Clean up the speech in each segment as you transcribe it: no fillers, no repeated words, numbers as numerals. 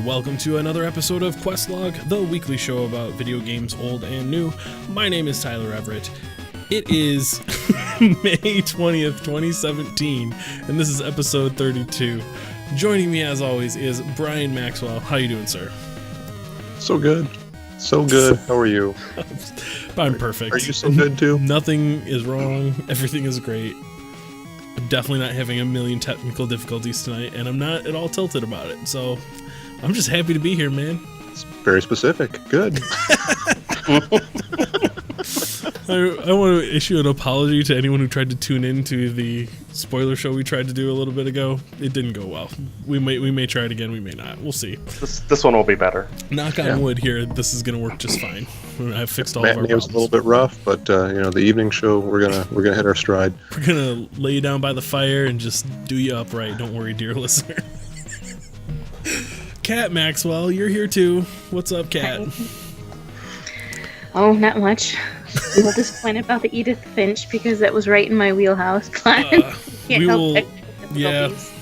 and welcome to another episode of Questlog, the weekly show about video games old and new. My name is Tyler Everett. It is May 20th, 2017, and this is episode 32. Joining me, as always, is Brian Maxwell. How you doing, sir? So good. So good. How are you? I'm perfect. Are you so good, too? Nothing is wrong. Everything is great. I'm definitely not having a million technical difficulties tonight, and I'm not at all tilted about it. So I'm just happy to be here, man. It's very specific. Good. I want to issue an apology to anyone who tried to tune into the spoiler show we tried to do a little bit ago. It didn't go well. We may try it again. We may not. We'll see. This one will be better. Knock on wood here. This is going to work just fine. I've fixed all of our Matinee was problems. a little bit rough, but the evening show we're gonna hit our stride. We're going to lay you down by the fire and just do you upright. Don't worry, dear listener. Kat Maxwell, you're here too. What's up, Kat? Oh, not much. A little disappointed about the Edith Finch because that was right in my wheelhouse. Can't we help will. technical Yeah. difficulties.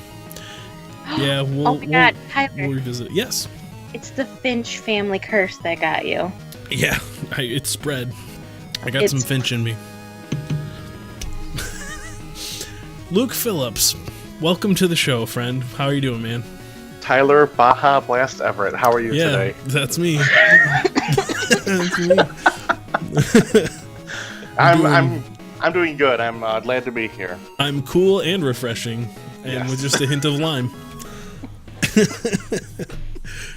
Yeah. Oh my God, Tyler! We'll revisit. Yes. It's the Finch family curse that got you. Yeah. It's spread. I got some Finch in me. Luke Phillips, welcome to the show, friend. How are you doing, man? Tyler Baja Blast Everett, how are you today? That's me. That's me. I'm doing good. I'm glad to be here. I'm cool and refreshing, and Yes. with just a hint of lime.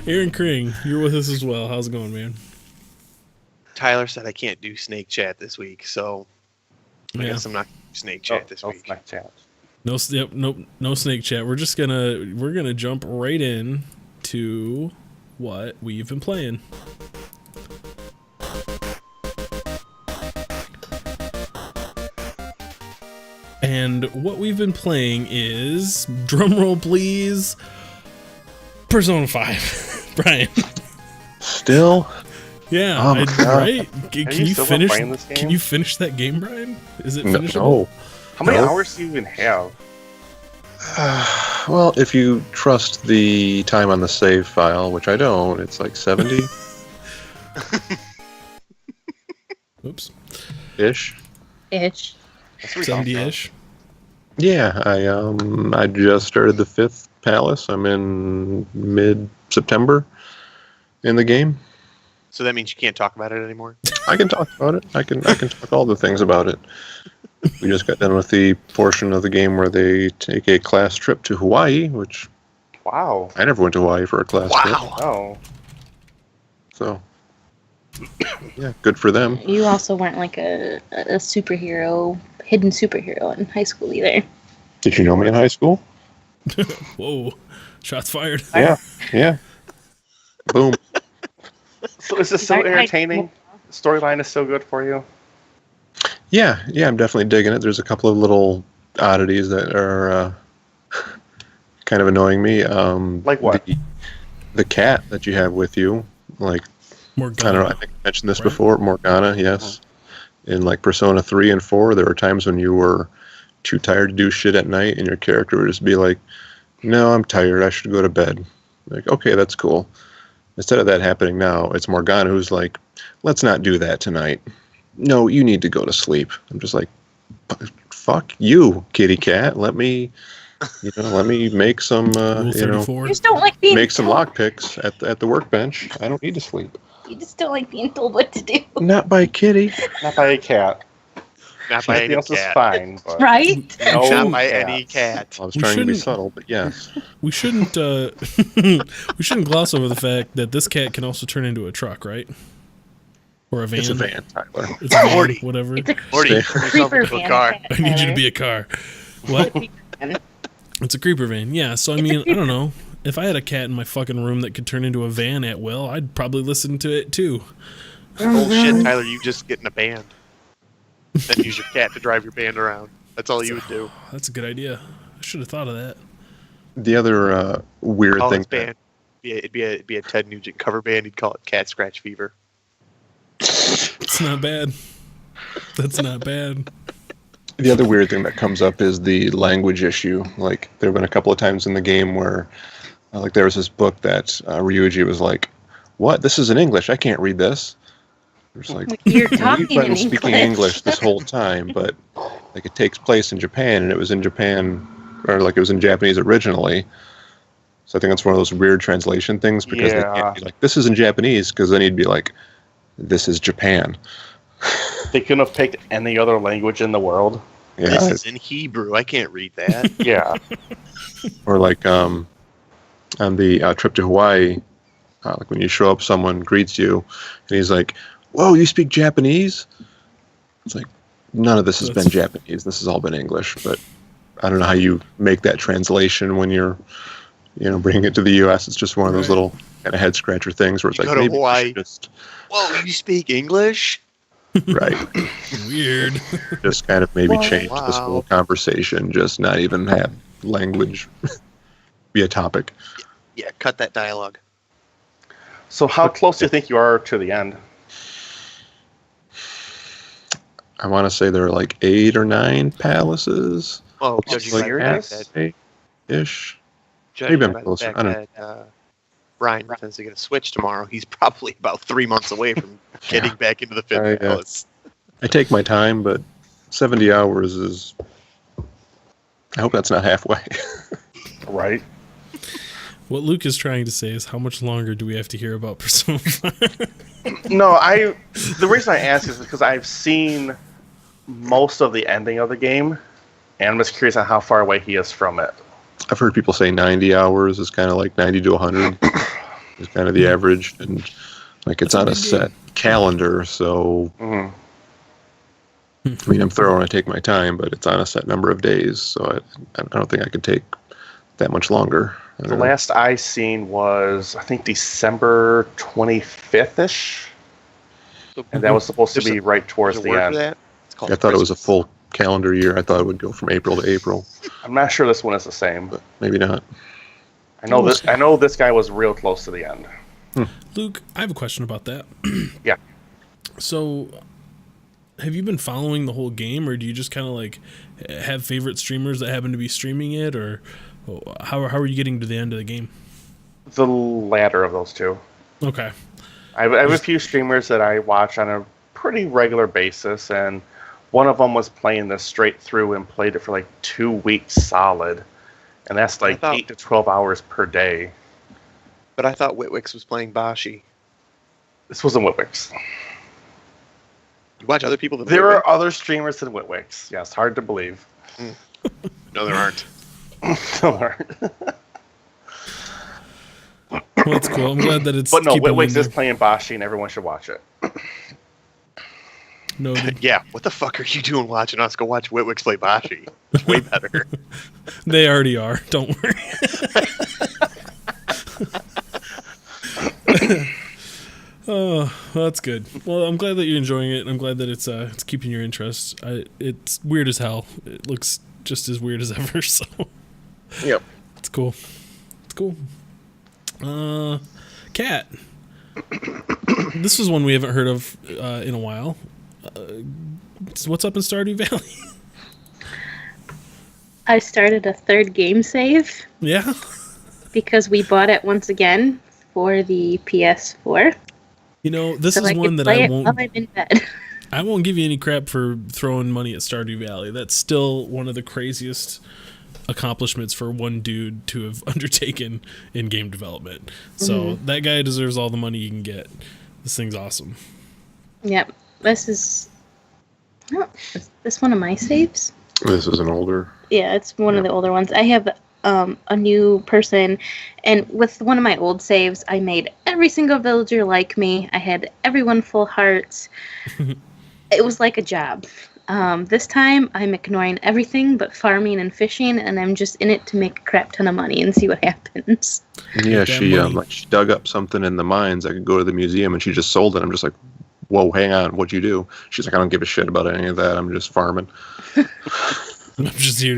Aaron Kring, you're with us as well. How's it going, man? Tyler said I can't do snake chat this week, so I Yeah. guess I'm not gonna do snake chat this week. Snack chat. No snake chat. We're just gonna jump right in to what we've been playing. And what we've been playing is, drumroll please, Persona 5. Brian. Still? Yeah, Oh my God. right? Can you you still finish? playing this game? Can you finish that game, Brian? Is it No. finishable? How many No. hours do you even have? Well, if you trust the time on the save file, which I don't, it's like 70-ish. Oops, Itch. That's what we talked 70-ish. Yeah, I just started the 5th Palace. I'm in mid-September in the game. So that means you can't talk about it anymore? I can talk about it. I can talk all the things about it. We just got done with the portion of the game where they take a class trip to Hawaii, which about. Wow. I never went to Hawaii for a class trip. Wow! Oh. So, yeah, good for them. You also weren't like a superhero, hidden superhero in high school either. Did you know me in high school? Whoa, shots fired. Yeah. Boom. So is this so entertaining? The storyline is so good for you? Yeah, I'm definitely digging it. There's a couple of little oddities that are kind of annoying me. Like what? The cat that you have with you, like, Morgana. I don't know, I think I mentioned this Right. before, Morgana, yes. In like Persona 3 and 4, there were times when you were too tired to do shit at night and your character would just be like, no, I'm tired, I should go to bed. Like, okay, that's cool. Instead of that happening now, it's Morgana who's like, let's not do that tonight. No, you need to go to sleep. I'm just like, fuck you, kitty cat. Let me make some, Rule 34. You just don't like being make some told. lockpicks at the workbench. I don't need to sleep. You just don't like being told what to do, Not by kitty. Not by a cat. Not by Everything any else is cat. fine, but right? no Not by cats. any cat. I was We trying to be shouldn't- subtle, but yes. We shouldn't we shouldn't gloss over the fact that this cat can also turn into a truck, right? Or a van. It's a van, Tyler. It's a van, Morty. whatever. It's a Morty, Stay- turn yourself creeper into a van. car. I need you to be a car. What? It's a creeper van. Yeah, so I mean, I don't know. If I had a cat in my fucking room that could turn into a van at will, I'd probably listen to it too. Bullshit, Tyler. You just get in a band. Then use your cat to drive your band around. That's all you would do. That's a good idea. I should have thought of that. The other weird Call thing. his band. It'd be a Ted Nugent cover band. He'd call it Cat Scratch Fever. It's not bad. That's not bad. The other weird thing that comes up is the language issue. Like, there have been a couple of times in the game where Like there was this book that Ryuji was like, "What? This is in English. I can't read this." It was like, You're "We've talking in been speaking English this whole time, but like it takes place in Japan, and it was in Japan, or like it was in Japanese originally." So I think that's one of those weird translation things because they can't be like, "This is in Japanese," because then he'd be like, "This is Japan." They couldn't have picked any other language in the world. Yeah, This is in Hebrew. I can't read that. Yeah. or like on the trip to Hawaii, like when you show up, someone greets you, and he's like, "Whoa, you speak Japanese?" It's like none of this has been Japanese. This has all been English. But I don't know how you make that translation when you're, bringing it to the U.S. It's just one of those little kind of head scratcher things where it's You like go to maybe Hawaii. we should just Whoa, you speak English? right, Weird. just kind of maybe change this Wow. whole conversation, just not even have language be a topic. Yeah, cut that dialogue. So how close do you think you are to the end? I want to say there are like 8 or 9 palaces. Oh, judging by the serious? fact that, Ish. judging Maybe I'm by the closer. fact I don't that Brian intends to get a Switch tomorrow, he's probably about 3 months away from getting back into the Fifth Palace. I take my time, but 70 hours is. I hope that's not halfway. Right. What Luke is trying to say is, how much longer do we have to hear about Persona 5? No, the reason I ask is because I've seen most of the ending of the game, and I'm just curious on how far away he is from it. I've heard people say 90 hours is kind of like 90 to 100 is kind of the average, and like it's on a set calendar. So Mhm. I mean, I'm thorough and I take my time, but it's on a set number of days, so I don't think I could take that much longer. I The don't know. last I seen was, I think, December 25th-ish, and that was supposed to There's be right towards There's a the word end. for that? It's called I thought it was a Christmas. full calendar year. I thought it would go from April to April, I'm not sure this one is the same. but maybe not. I know this guy was real close to the end. Luke, I have a question about that. Yeah. So, have you been following the whole game, or do you just kind of like have favorite streamers that happen to be streaming it, or how are you getting to the end of the game? The latter of those two. Okay. I have a few streamers that I watch on a pretty regular basis, and one of them was playing this straight through and played it for like 2 weeks solid, and that's like 8 to 12 hours per day. But I thought Whitwix was playing Bashi. This wasn't Whitwix. You watch other people that There are other streamers than Whitwix. Yes, hard to believe. No, there aren't. No, there aren't. Well, that's cool. I'm glad that it's. But no, keeping in Whitwix there. is playing Bashi, and everyone should watch it. Noted. Yeah, what the fuck are you doing watching us? Go watch Whitwix play Bashi. It's way better. They already are. Don't worry. Oh, well, that's good. Well, I'm glad that you're enjoying it. I'm glad that it's keeping your interest. It's weird as hell. It looks just as weird as ever. So Yep. it's cool. It's cool. Kat. This is one we haven't heard of in a while. So what's up in Stardew Valley? I started a third game save Yeah. because we bought it once again for the PS4. You know, this So is I one can that play I it won't. while I'm in bed. I won't give you any crap for throwing money at Stardew Valley. That's still one of the craziest accomplishments for one dude to have undertaken in game development. So that guy deserves all the money he can get. This thing's awesome. Yep. This is this one of my saves? This is an older. Yeah, it's one of the older ones. I have a new person, and with one of my old saves, I made every single villager like me. I had everyone full hearts. It was like a job. This time, I'm ignoring everything but farming and fishing, and I'm just in it to make a crap ton of money and see what happens. Yeah, That she money. like she dug up something in the mines. I could go to the museum and she just sold it. I'm just like, whoa, hang on, what'd you do? She's like, I don't give a shit about any of that. I'm just farming. I'm just here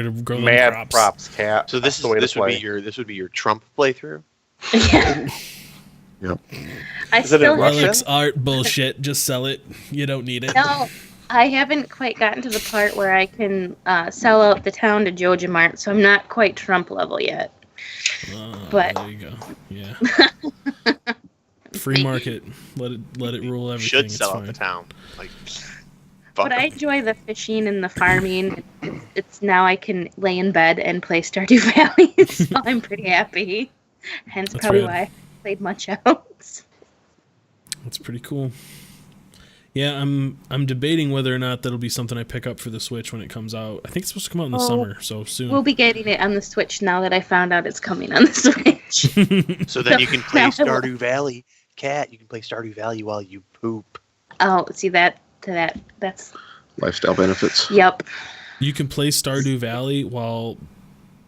to grow them Mad crops. props, Cat. So That's this the way to would be play. your Trump playthrough. Yeah. Yep. I Is it in still Russian? Relics, art, bullshit. Just sell it. You don't need it. No, I haven't quite gotten to the part where I can sell out the town to Joja Mart, so I'm not quite Trump level yet. But- there you go. Yeah. Free market. Let it rule everything. Should It's sell out fine. the town. Like, But I enjoy the fishing and the farming. It's now I can lay in bed and play Stardew Valley, so I'm pretty happy. Hence That's probably rad. why I played Munchouts. That's pretty cool. Yeah, I'm debating whether or not that'll be something I pick up for the Switch when it comes out. I think it's supposed to come out in the Oh. summer, so soon. We'll be getting it on the Switch now that I found out it's coming on the Switch. so then you can play Now- Stardew Valley. Cat, you can play Stardew Valley while you poop. Oh, see that's Lifestyle benefits. yep. You can play Stardew Valley while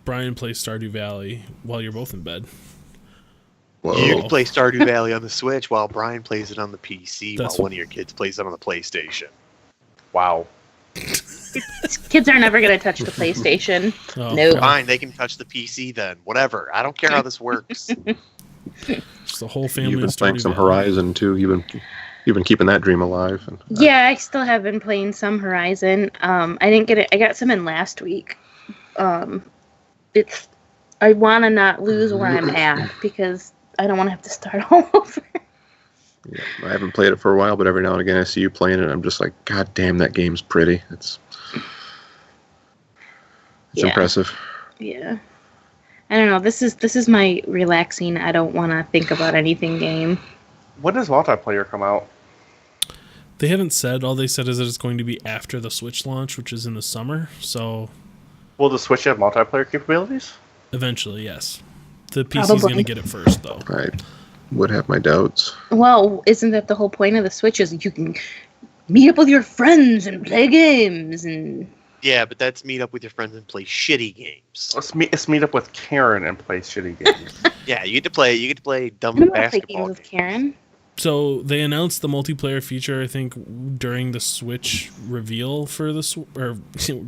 Brian plays Stardew Valley while you're both in bed. Whoa. You can play Stardew Valley on the Switch while Brian plays it on the PC That's- while one of your kids plays it on the PlayStation. Wow. Kids are never gonna touch the PlayStation. Oh, No. God. Fine, they can touch the PC then. Whatever. I don't care how this works. Just the whole family You've been is playing Stardew some Valley. Horizon too. You've been keeping that dream alive. And, Yeah, I still have been playing some Horizon. I didn't get it. I got some in last week. It's I want to not lose where I'm at because I don't want to have to start all over. yeah, I haven't played it for a while, but every now and again I see you playing it, and I'm just like, God damn, that game's pretty. It's Yeah. impressive. Yeah. I don't know. This is my relaxing. I don't want to think about anything game. When does multiplayer come out? They haven't said. All they said is that it's going to be after the Switch launch, which is in the summer. So Will the Switch have multiplayer capabilities? eventually, yes. The PC's Probably. going to get it first, though. I would have my doubts. Well, isn't that the whole point of the Switch? Is you can meet up with your friends and play games and Yeah, but that's meet up with your friends and play shitty games. Let's meet up with Karen and play shitty games. Yeah, you get to play dumb I don't want to play basketball games with games. Karen. So they announced the multiplayer feature, I think, during the Switch reveal for or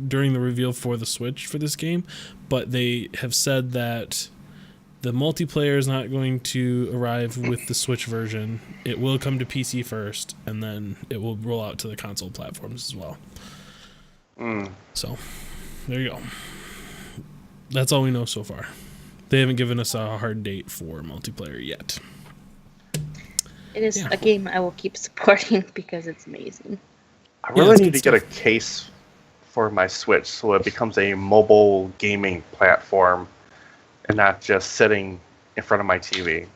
during the reveal for the Switch for this game, but they have said that the multiplayer is not going to arrive with the Switch version. It will come to PC first, and then it will roll out to the console platforms as well. So, there you go. That's all we know so far. They haven't given us a hard date for multiplayer yet. It is Yeah. a game I will keep supporting because it's amazing. I Yeah, really it's need good to get a stuff. case for my Switch so it becomes a mobile gaming platform and not just sitting in front of my TV.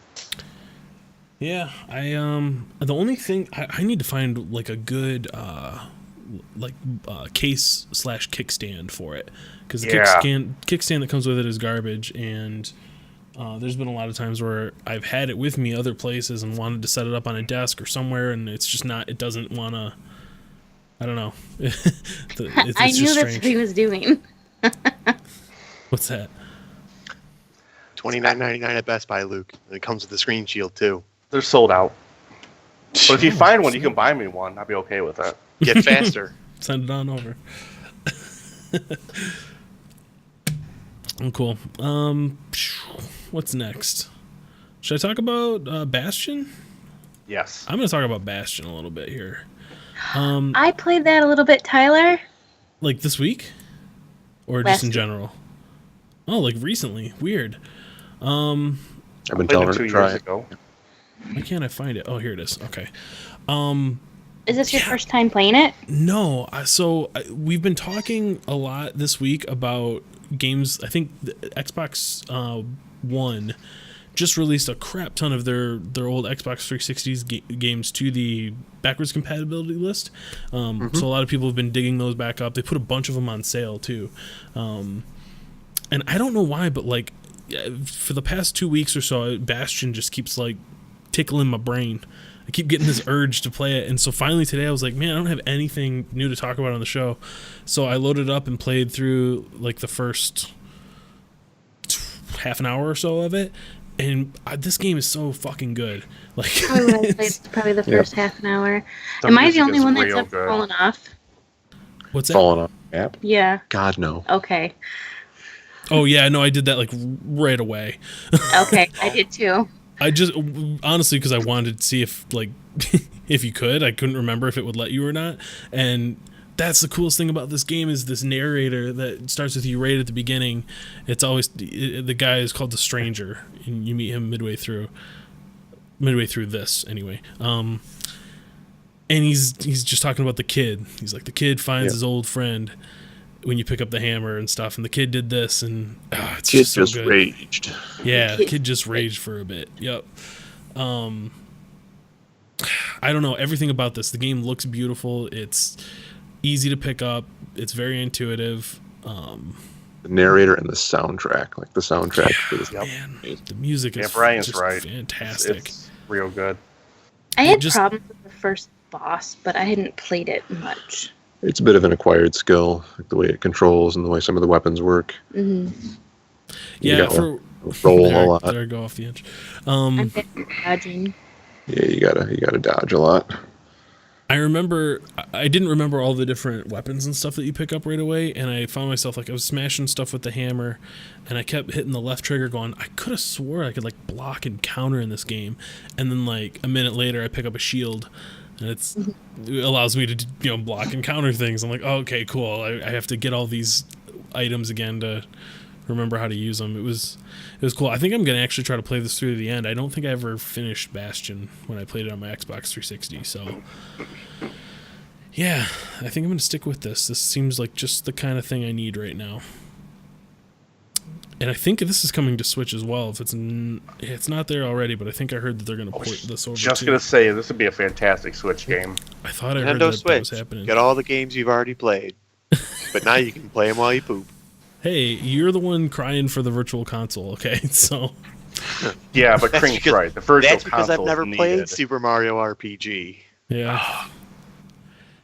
Yeah, the only thing I need to find like a good case / kickstand for it, because the Yeah. kickstand that comes with it is garbage, and there's been a lot of times where I've had it with me other places and wanted to set it up on a desk or somewhere, and it's just not. It doesn't want to. I don't know. It's I knew just that's what he was doing. What's that? $29.99 at Best Buy, Luke. And it comes with a screen shield too. They're sold out. But if you find one, you can buy me one. I'd be okay with that. Get faster. Send it on over. Oh, cool. What's next? Should I talk about Bastion? Yes. I'm going to talk about Bastion a little bit here. I played that a little bit, Tyler. Like this week? Or Last just in week. general? Oh, like recently. Weird. I've been Played telling it her 2 to try years it. ago. Why can't I find it? Oh, here it is. Okay. Is this your first time playing it? No, we've been talking a lot this week about games. I think the Xbox One just released a crap ton of their old Xbox 360's games to the backwards compatibility list. So a lot of people have been digging those back up. They put a bunch of them on sale too, and I don't know why, but like for the past 2 weeks or so, Bastion just keeps like tickling my brain. I keep getting this urge to play it, and so finally today I was like, man, I don't have anything new to talk about on the show, so I loaded up and played through like the first half an hour or so of it, and this game is so fucking good. Like, Probably when I played probably the first half an hour. The Am I the music only is one that's real ever good. fallen off? what's that? Falling off the app? Yeah. God, no. Okay. Oh yeah, no, I did that like right away. Okay. I did too. I just honestly because I wanted to see if like if you could. I couldn't remember if it would let you or not, and that's the coolest thing about this game is this narrator that starts with you right at the beginning. It's always the guy is called the Stranger, and you meet him midway through this anyway. And he's just talking about the kid. He's like, the kid finds his old friend when you pick up the hammer and stuff, and the kid did this, and it's Kid just so just good. raged. Yeah, the kid just raged for a bit. Yep. I don't know, everything about this. The game looks beautiful. It's easy to pick up. It's very intuitive. The narrator and the soundtrack, like the soundtrack for this. Man, the music is Brian's just right. fantastic. It's real good. I had just- problems with the first boss, but I hadn't played it much. It's a bit of an acquired skill, like the way it controls and the way some of the weapons work. Mm-hmm. You Yeah, gotta for roll there, a lot. There I go off the edge. I'm bad at dodging. Yeah, you gotta dodge a lot. I remember I didn't remember all the different weapons and stuff that you pick up right away, and I found myself like I was smashing stuff with the hammer, and I kept hitting the left trigger going, I could have swore I could like block and counter in this game, and then like a minute later I pick up a shield, and it allows me to block and counter things. I'm like, oh, okay, cool. I have to get all these items again to remember how to use them. It was cool. I think I'm gonna actually try to play this through to the end. I don't think I ever finished Bastion when I played it on my Xbox 360, so yeah, I think I'm gonna stick with this. This seems like just the kind of thing I need right now. And I think this is coming to Switch as well. If it's not there already, but I think I heard that they're gonna port this over. Just too. gonna say this would be a fantastic Switch game. I thought I heard Nintendo that was Switch. happening. Got all the games you've already played, but now you can play them while you poop. Hey, you're the one crying for the virtual console, okay? So Yeah, but That's Kring's because- right. The virtual That's because I've console's never needed. played Super Mario RPG. yeah.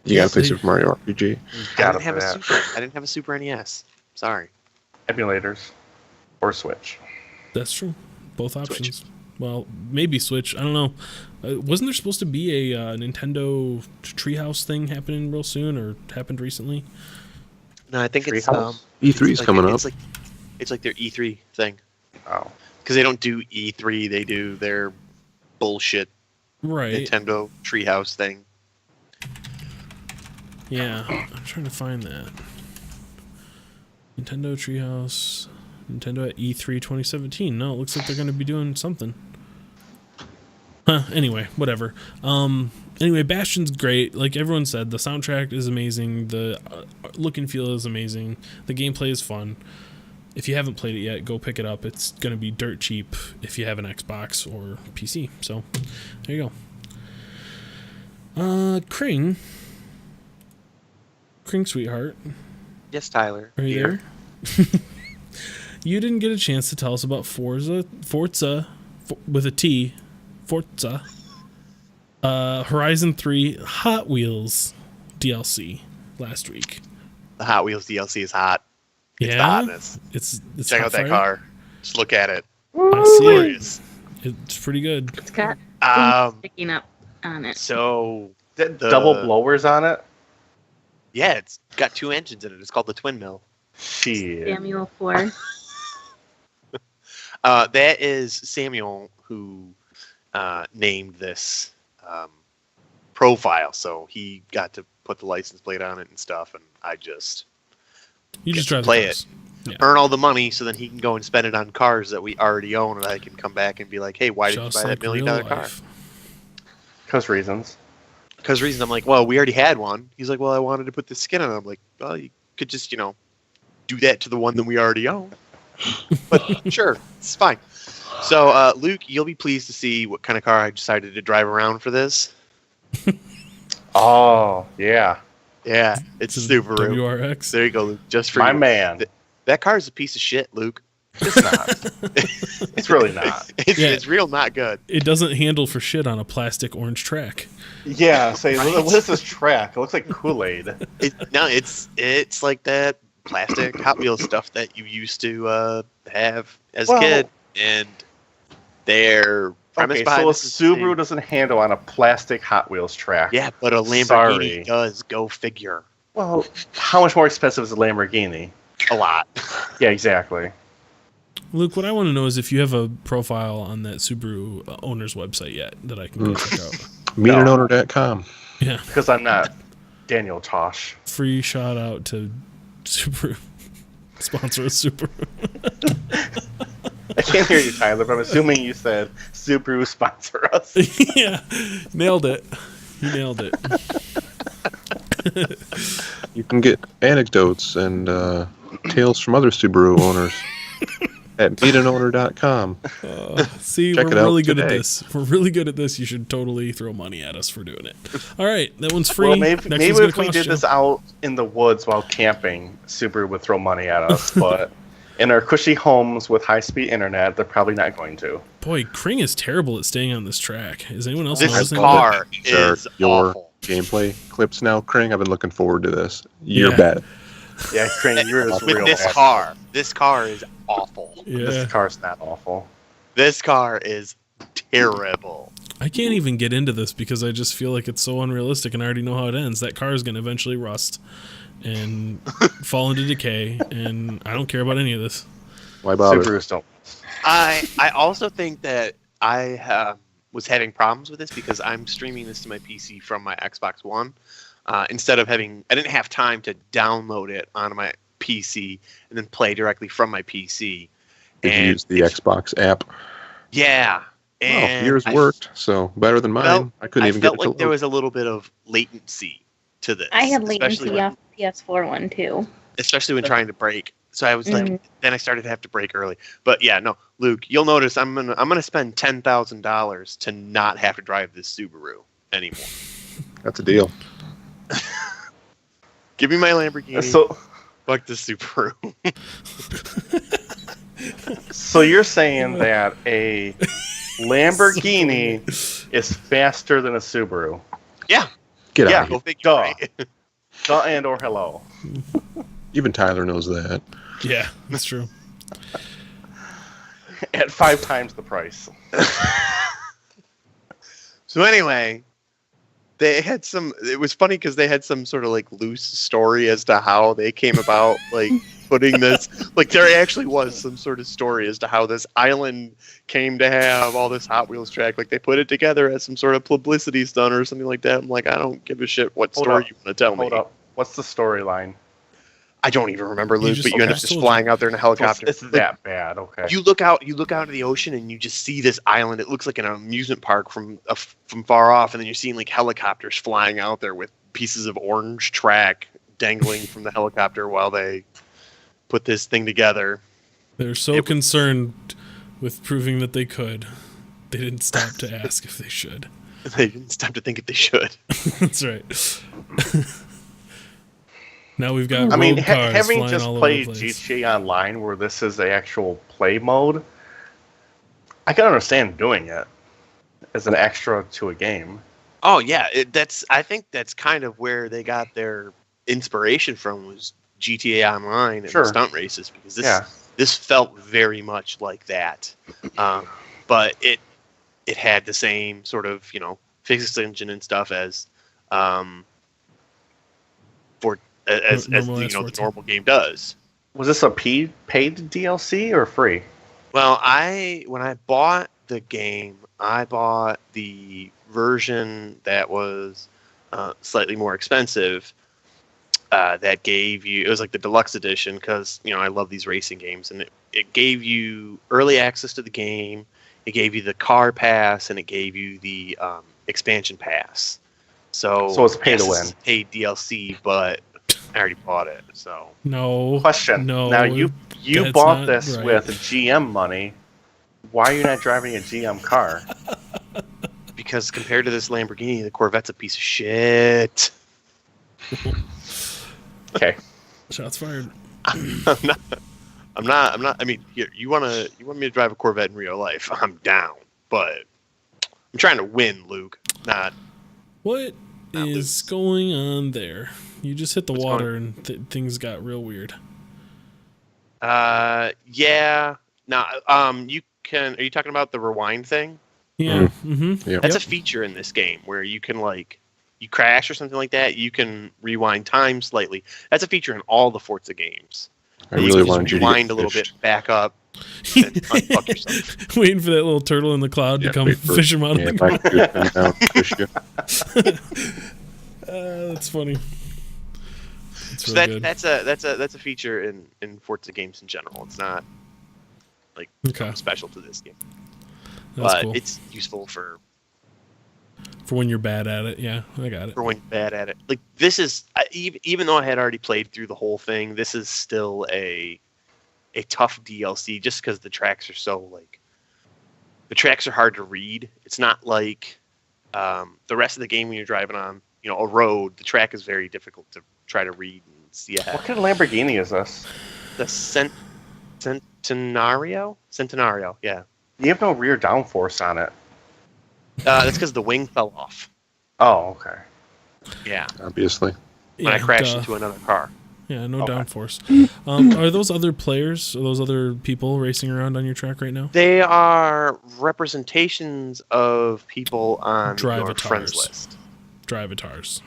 You gotta play they- Super Mario RPG. Gotta I didn't have a Super NES. Sorry. Emulators or Switch. That's true. Both options. Well, maybe Switch. I don't know. Wasn't there supposed to be a Nintendo Treehouse thing happening real soon, or happened recently? No, I think it's Treehouse? E3's like, coming up. It's like their E3 thing Oh, because they don't do E3. They do their bullshit Right. Nintendo Treehouse thing. Yeah. I'm trying to find that. Nintendo Treehouse. Nintendo at E3 2017. No, it looks like they're going to be doing something. Huh, anyway, whatever. Anyway, Bastion's great. Like everyone said, the soundtrack is amazing. The look and feel is amazing. The gameplay is fun. If you haven't played it yet, go pick it up. It's going to be dirt cheap if you have an Xbox or PC. So, there you go. Kring, sweetheart, Yes, Tyler. are you there? You didn't get a chance to tell us about Forza with a T, Forza, Horizon 3 Hot Wheels DLC last week. The Hot Wheels DLC is hot. It's the Yeah, hotness. it's Check hot out that fire. car. Just look at it. I see it. Glorious. It's pretty good. It's got Um, things sticking up on it. so Is it double blowers on it? yeah, it's got two engines in it. It's called the Twin Mill. Shit. Samuel 4. That is Samuel who named this profile, so he got to put the license plate on it and stuff, and I just You just Get to drive play the cars. Yeah. earn all the money so then he can go and spend it on cars that we already own, and I can come back and be like, hey, why did you Just buy that like $1 million real car? life. Because reasons. Because reasons I'm like, well, we already had one. He's like, well, I wanted to put the skin on it. I'm like, well, you could just, do that to the one that we already own. But sure, it's fine. So, Luke, you'll be pleased to see what kind of car I decided to drive around for this. Oh, yeah. Yeah, it's It's a Subaru. WRX. There you go, Luke. Just for My you. man. That car is a piece of shit, Luke. It's not. It's really not. Yeah. It's real not good. It doesn't handle for shit on a plastic orange track. Yeah, say, what is this track? It looks like Kool-Aid. It's like that plastic Hot Wheels stuff that you used to have as Well- a kid, and their premise Okay, behind so a this is the Subaru doesn't handle on a plastic Hot Wheels track. yeah, but a Lamborghini Sorry. does. Go figure. Well, how much more expensive is a Lamborghini? A lot. Yeah, exactly. Luke, what I want to know is if you have a profile on that Subaru owner's website yet that I can go check out. Meetanowner.com. Yeah. Because I'm not. Daniel Tosh. Free shout out to Subaru. Sponsor of Subaru. I can't hear you, Tyler, but I'm assuming you said Subaru sponsor us. Yeah, nailed it. You nailed it. You can get anecdotes and tales from other Subaru owners at meetanowner.com. See, Check we're it out really good at today. this. We're really good at this. You should totally throw money at us for doing it. All right, that one's free. Well, maybe Next one's gonna if we cost did you. this out in the woods while camping, Subaru would throw money at us. But in our cushy homes with high-speed internet, they're probably not going to. Boy, Kring is terrible at staying on this track. Is anyone else This noticing car These are is your awful. gameplay clips now, Kring. I've been looking forward to this. You're Yeah. bad. Yeah, Crane, yours is With real this bad. car. This car is awful. that? Yeah, This car's not awful. This car is terrible. I can't even get into this because I just feel like it's so unrealistic, and I already know how it ends. That car is going to eventually rust and fall into decay, and I don't care about any of this. Why bother? Subarus don't. I also think that I was having problems with this because I'm streaming this to my PC from my Xbox One. Instead of I didn't have time to download it onto my PC and then play directly from my PC. Did you And use the Xbox app? Yeah. Oh, And yours I worked, so better than mine. felt- I couldn't even get felt it to like there load. was a little bit of latency to this. I had especially latency when- off the PS4 one too. especially when trying to break. So I was like, Mhm. then I started to have to break early. But yeah, no, Luke, you'll notice I'm gonna spend $10,000 to not have to drive this Subaru anymore. That's a deal. Give me my Lamborghini. So, Fuck the Subaru. so you're saying that a Lamborghini is faster than a Subaru? Yeah, Get Yeah. out of go here. figure. Duh. Right? Duh and or hello. Even Tyler knows that. Yeah, that's true. At 5 times the price. So anyway, they had some. It was funny because they had some sort of like loose story as to how they came about like putting this. Like there actually was some sort of story as to how this island came to have all this Hot Wheels track. Like they put it together as some sort of publicity stunt or something like that. I'm like, I don't give a shit what Hold story up. you want to tell Hold me. up. What's the storyline? I don't even remember, Luke. just- But you end I up just just told flying out there in a So helicopter. it's that bad. Okay. You look out into the ocean and you just see this island. It looks like an amusement park from far off, and then you're seeing like helicopters flying out there with pieces of orange track dangling from the helicopter while they put this thing together. They're so concerned with proving that they could. They didn't stop to ask if they should. They didn't stop to think if they should. That's right. Now we've got I mean, rogue cars having flying just all over played the place. GTA Online, where this is the actual play mode, I can understand doing it as an extra to a game. Oh yeah, I think that's kind of where they got their inspiration from was GTA Online and Sure. the stunt races because Yeah. this felt very much like that, but it had the same sort of physics engine and stuff as Normal the S14. normal game does. Was this a paid DLC or free? Well, when I bought the game, I bought the version that was slightly more expensive. That gave you, it was like the deluxe edition because I love these racing games, and it gave you early access to the game. It gave you the car pass, and it gave you the expansion pass. So it's pay to yes, win. it's paid DLC, but I already bought it. So No. Question. No. Now you that's bought not this right. with GM money. Why are you not driving a GM car? because compared to this Lamborghini, the Corvette's a piece of shit. Okay. Shots fired. I'm not. I mean, here you want me to drive a Corvette in real life? I'm down, but I'm trying to win, Luke. Not. What Not is loose. going on there? You just hit the What's water and things got real weird. Yeah. No. You can. Are you talking about the rewind thing? Yeah. Mm-hmm. Yeah. That's a feature in this game where you can you crash or something like that. You can rewind time slightly. That's a feature in all the Forza games. I You really can wanted just you to rewind get a little fished. bit, back up, and unfuck yourself. Waiting for that little turtle in the cloud to come wait for- fish him out Yeah, of if the I ground. could come down, fish you. That's funny. That's So really good. that's a feature in Forza games in general. It's not Okay, special to this game, that's but cool. it's useful for For when you're bad at it, yeah, I got it. when you're bad at it. Like this is even though I had already played through the whole thing, this is still a tough DLC just because the tracks are so the tracks are hard to read. It's not like the rest of the game when you're driving on a road. The track is very difficult to try to read and see ahead. What kind of Lamborghini is this? The Centenario, yeah. You have no rear downforce on it. That's because the wing fell off. Oh, okay. Yeah, Obviously. when I Yeah, crashed duh. into another car. Yeah, no Okay. downforce. Are those other players? Are those other people racing around on your track right now? They are representations of people on your Drivatars. friends list. Drivatars.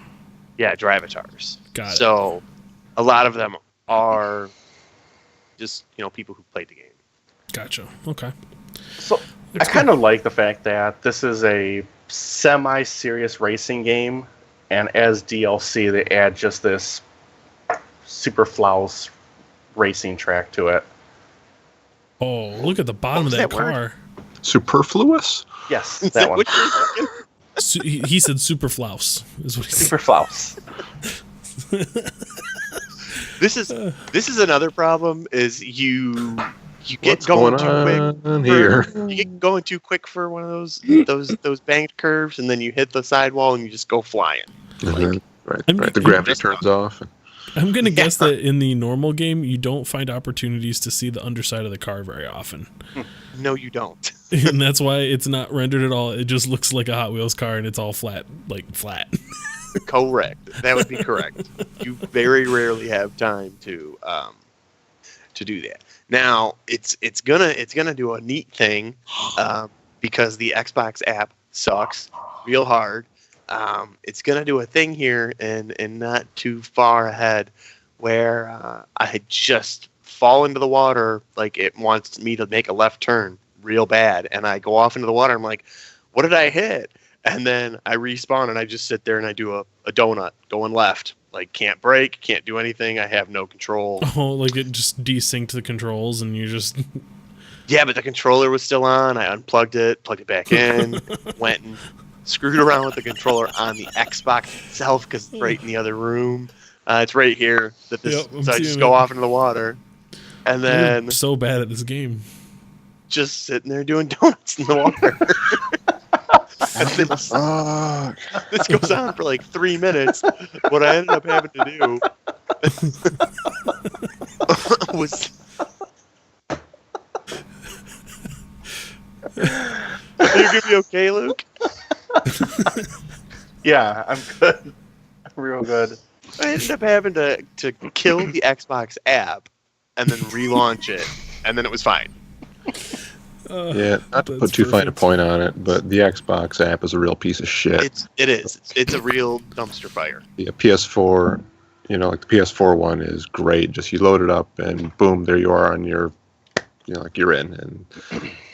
Yeah, Drivatars. Got it. So a lot of them are just people who played the game. Gotcha. Okay. So That's I kind of like the fact that this is a semi-serious racing game, and as DLC they add just this super flouse racing track to it. Oh, look at the bottom of was that that word? car. Superfluous? Yes, Is that one. what you're thinking? He said super flouse is what he said. Super flouse. This is another problem. Is you get What's going going too quick. on here? You get going too quick for one of those banked curves, and then you hit the sidewall and you just go flying. And then, right, I'm- right. The gravity turns off. I'm gonna guess that in the normal game you don't find opportunities to see the underside of the car very often, No, you don't. and that's why it's not rendered at all. It just looks like a Hot Wheels car, and it's all flat, like flat. Correct. That would be correct. You very rarely have time to do that. Now it's gonna do a neat thing because the Xbox app sucks real hard. It's gonna do a thing here and not too far ahead where I had just fall into the water, like it wants me to make a left turn real bad, and I go off into the water. I'm like, what did I hit? And then I respawn and I just sit there and I do a donut going left. Like can't brake, can't do anything. I have no control. Oh, like it just desynced the controls, and you just Yeah, but the controller was still on. I unplugged it, plugged it back in, went and screwed around with the controller on the Xbox itself because it's right in the other room. It's right here. Yep, I'm So I seeing just it. go off into the water, and then you're so bad at this game. just sitting there doing donuts in the water. And this goes on for like 3 minutes. What I ended up having to do was. Are you gonna be okay, Luke? Yeah, I'm good. I'm real good. I ended up having to kill the Xbox app and then relaunch it, and then it was fine. Yeah, not to That's put too fine a perfect. point on it, but the Xbox app is a real piece of shit. It's a real dumpster fire. The PS4, like the PS4 one is great. Just you load it up and boom, there you are on your, like you're in. And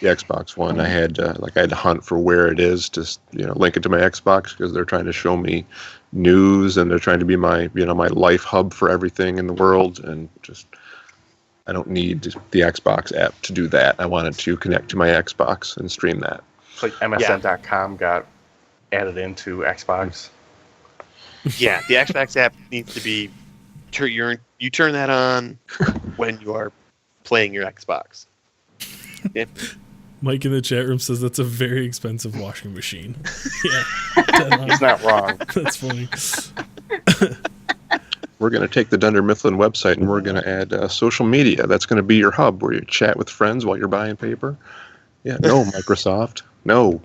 the Xbox one, I had to hunt for where it is to, link it to my Xbox because they're trying to show me news and they're trying to be my, my life hub for everything in the world. And just, I don't need the Xbox app to do that. I wanted to connect to my Xbox and stream that. It's like MSN.com got added into Xbox. Yeah, the Xbox app needs to be. You turn that on when you are playing your Xbox. Yeah. Mike in the chat room says that's a very expensive washing machine. Yeah, dead on. He's not wrong. That's funny. We're going to take the Dunder Mifflin website and we're going to add social media. That's going to be your hub where you chat with friends while you're buying paper. Yeah, no, Microsoft. No.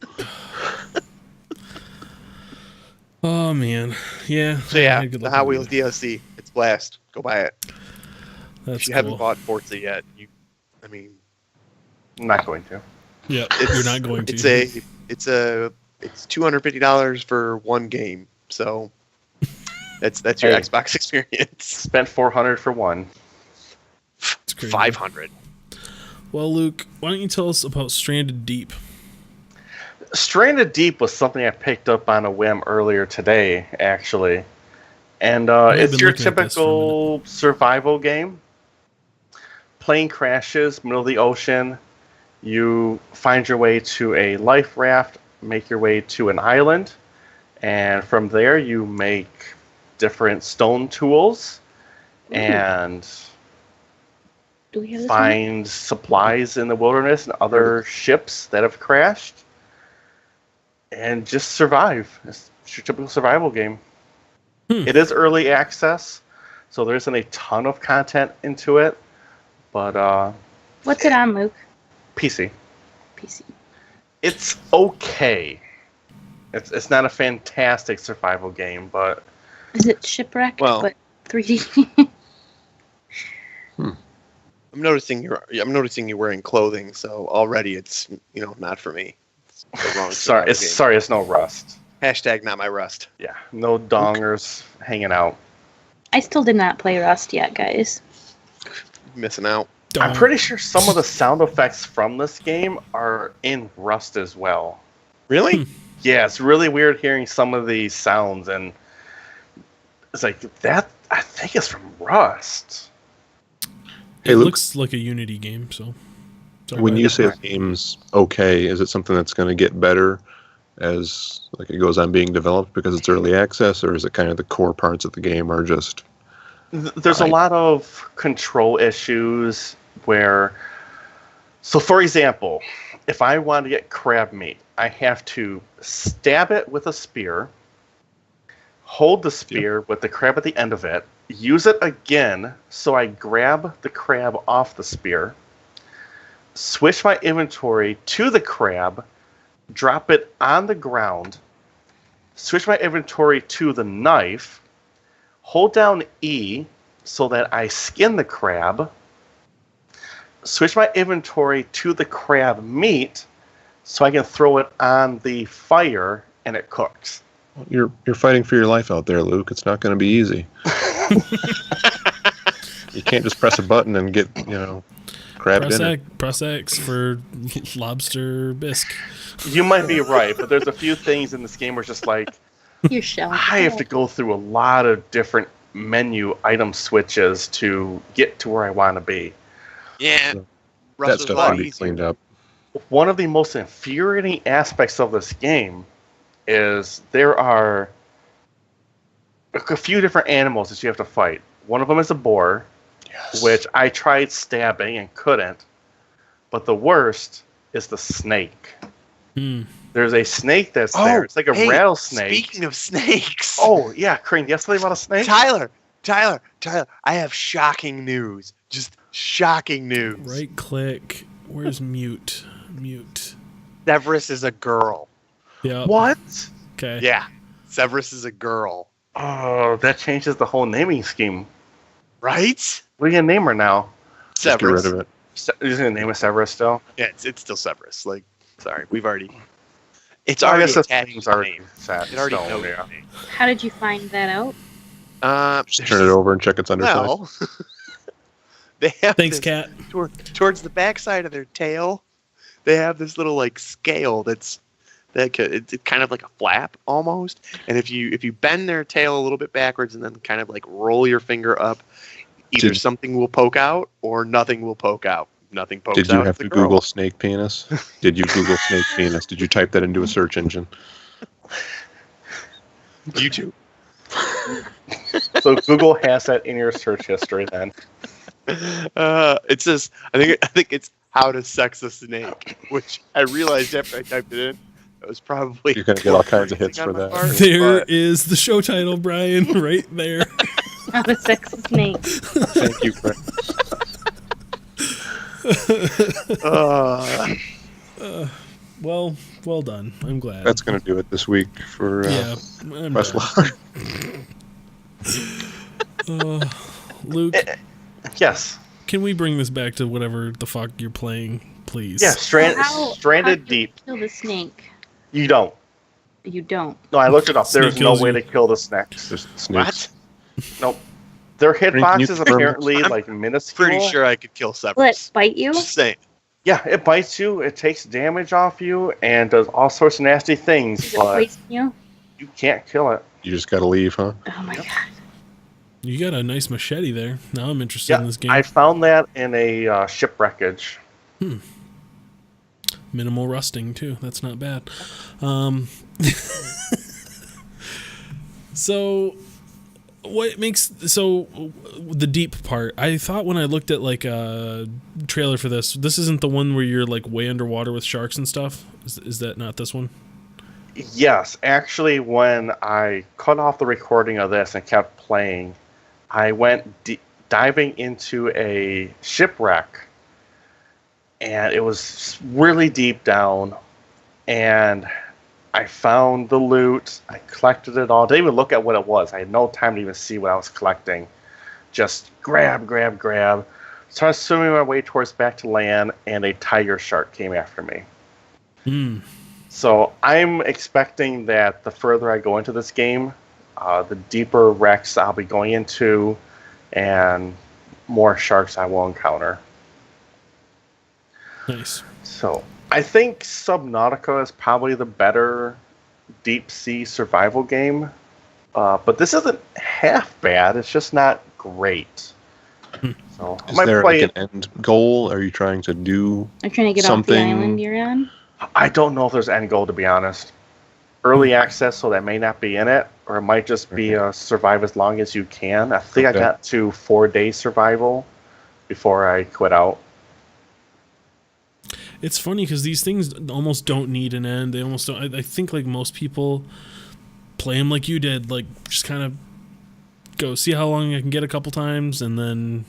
Oh man, yeah. So yeah, Good the luck Hot with Wheels it. DLC. It's blast. Go buy it. That's If you cool. haven't bought Forza yet, I'm not going to. Yeah, It's- you're not going to. it's $250 for one game. So that's your Hey. Xbox experience. Spent $400 for one. It's crazy. 500. Well, Luke, why don't you tell us about Stranded Deep? Stranded Deep was something I picked up on a whim earlier today, actually. And I've it's been your looking at this for a typical survival game. Plane crashes, middle of the ocean. You find your way to a life raft, make your way to an island, and from there you make different stone tools and Do we have this one? find supplies in the wilderness and other ships that have crashed, and just survive. It's your typical survival game. It is early access, so there isn't a ton of content into it, but What's it on, Luke? PC. PC. It's okay. It's not a fantastic survival game, but Is it Shipwrecked, Well- but 3D? I'm noticing you're wearing clothing, so already it's not for me. It's the wrong sorry, it's no Rust. Hashtag not my rust. Yeah, no dongers hanging out. I still did not play Rust yet, guys. Missing out. I'm pretty sure some of the sound effects from this game are in Rust as well. Really? Yeah, it's really weird hearing some of these sounds, and it's like that. I think it's from Rust. It Hey, Luke. looks like a Unity game, so. it's all When right. you say the game's okay, is it something that's going to get better as like it goes on being developed because it's early access, or is it kind of the core parts of the game are just There's a Right. lot of control issues where, so for example, if I want to get crab meat, I have to stab it with a spear, hold the spear with the crab at the end of it, use it again so I grab the crab off the spear, switch my inventory to the crab, drop it on the ground, switch my inventory to the knife, hold down E so that I skin the crab, switch my inventory to the crab meat so I can throw it on the fire and it cooks. you're fighting for your life out there, Luke. It's not going to be easy. You can't just press a button and get crab dinner. Press X for lobster bisque. You might be right, but there's a few things in this game where it's just like, Your shell. I have to go through a lot of different menu item switches to get to where I want to be. Yeah. That Rust was a stuff lot can be easier. cleaned up. One of the most infuriating aspects of this game is there are a few different animals that you have to fight. One of them is a boar, which I tried stabbing and couldn't. But the worst is the snake. Hmm. There's a snake that's there. It's like a hey, rattlesnake. Speaking of snakes. Oh, yeah, Crane, do you have something about a snake? Tyler, I have shocking news. Just shocking news. Right click. Where's mute? Mute. Severus is a girl. Yeah. What? Okay. Yeah. Severus is a girl. Oh, that changes the whole naming scheme. Right? What are you going to name her now? Just get Severus. rid of it. You're going to name her Severus still? Yeah, it's still Severus. Like, sorry, we've already. It's I already guess that's attached name's to the already name. set. It already Stone, knows yeah. the name. How did you find that out? Just turn it over and check its underside. Well, they have Thanks, this, Cat. towards the backside of their tail. They have this little like scale it's kind of like a flap almost. And if you bend their tail a little bit backwards and then kind of like roll your finger up, either Did- something will poke out or nothing will poke out. Nothing pokes out. Did you have of to the girl. Google snake penis? Did you Google snake penis? Did you type that into a search engine? YouTube? So Google has that in your search history then. It says I think it's how to sex a snake, which I realized after I typed it in. It was probably You're gonna get all kinds of hits phrasing for on my that. part, There but- is the show title, Brian, right there. How to sex a snake. Thank you, Frank. Well done. I'm glad. That's gonna do it this week for yeah. I'm done. Questlog. Luke, Yes. can we bring this back to whatever the fuck you're playing, please? Yeah, How Stranded do you Deep. kill the snake? You don't. You don't. No, I looked it up. Snake There's no kills way you. to kill the snakes. Just snakes. Nope. Their Can you hitboxes confirm- apparently I'm like minuscule. Pretty sure I could kill Will it Severus. bite you? Just saying. Yeah, it bites you, it takes damage off you, and does all sorts of nasty things, Is it but poison you? you can't kill it. You just got to leave, huh? Oh my god. You got a nice machete there. Now I'm interested in Yeah, this game. I found that in a shipwreckage. Minimal rusting too. That's not bad. So the deep part? I thought when I looked at like a trailer for this isn't the one where you're like way underwater with sharks and stuff. Is that not this one? Yes, actually, when I cut off the recording of this and kept playing, I went diving into a shipwreck, and it was really deep down, and I found the loot. I collected it all. Didn't even look at what it was. I had no time to even see what I was collecting. Just grab. Started swimming my way towards back to land, and a tiger shark came after me. So I'm expecting that the further I go into this game, the deeper wrecks I'll be going into, and more sharks I will encounter. Nice. So I think Subnautica is probably the better deep sea survival game, but this isn't half bad. It's just not great. So I Is might there play like an end goal? Are you trying to do I'm trying to get something? off the island you're on. I don't know if there's end goal, to be honest. Early access, so that may not be in it, or it might just be survive as long as you can. I think I Okay. got to 4-day survival before I quit out. It's funny because these things almost don't need an end. They almost don't. I think like most people play them like you did, like just kind of go see how long I can get a couple times, and then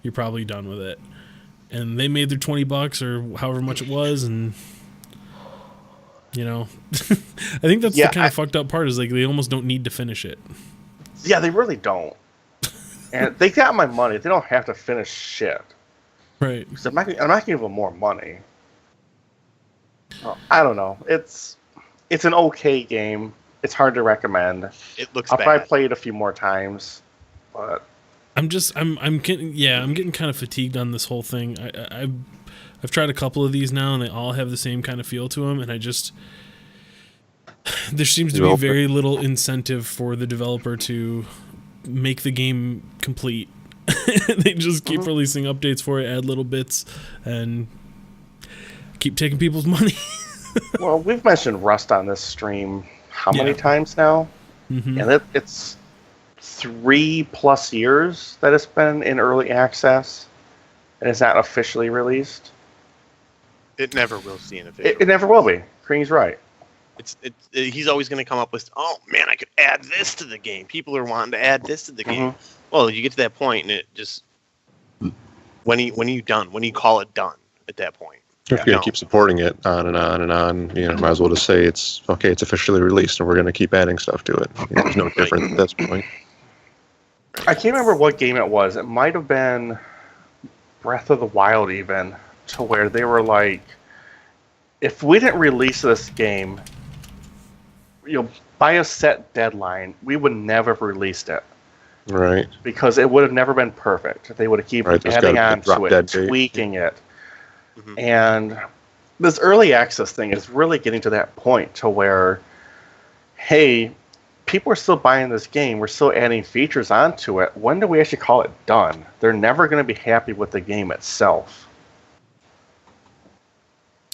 you're probably done with it. And they made their $20 or however much it was, and you know, I think that's the kind of fucked up part is like they almost don't need to finish it. Yeah, they really don't. And they got my money. They don't have to finish shit. Right. Because I'm not going to give them more money. I don't know. It's an okay game. It's hard to recommend. It looks I'll bad. probably play it a few more times, but I'm getting kind of fatigued on this whole thing. I've tried a couple of these now, and they all have the same kind of feel to them, and there seems to be very little incentive for the developer to make the game complete. They just keep releasing updates for it, add little bits, and keep taking people's money. well, we've mentioned Rust on this stream how many times now? Mm-hmm. And it's 3+ years that it's been in early access, and it's not officially released. It never will see an official. It never will be. Crean's right. He's always going to come up with, oh man, I could add this to the game. People are wanting to add this to the game. Well, you get to that point, and it just when are you done? When do you call it done at that point? If you're going to keep supporting it on and on and on, might as well just say it's officially released, and we're going to keep adding stuff to it. There's no difference at this point. I can't remember what game it was. It might have been Breath of the Wild, even, to where they were like, if we didn't release this game, by a set deadline, we would never have released it. Right. Because it would have never been perfect. They would have keep adding on to it, tweaking it. Mm-hmm. And this early access thing is really getting to that point to where, hey, people are still buying this game. We're still adding features onto it. When do we actually call it done? They're never going to be happy with the game itself.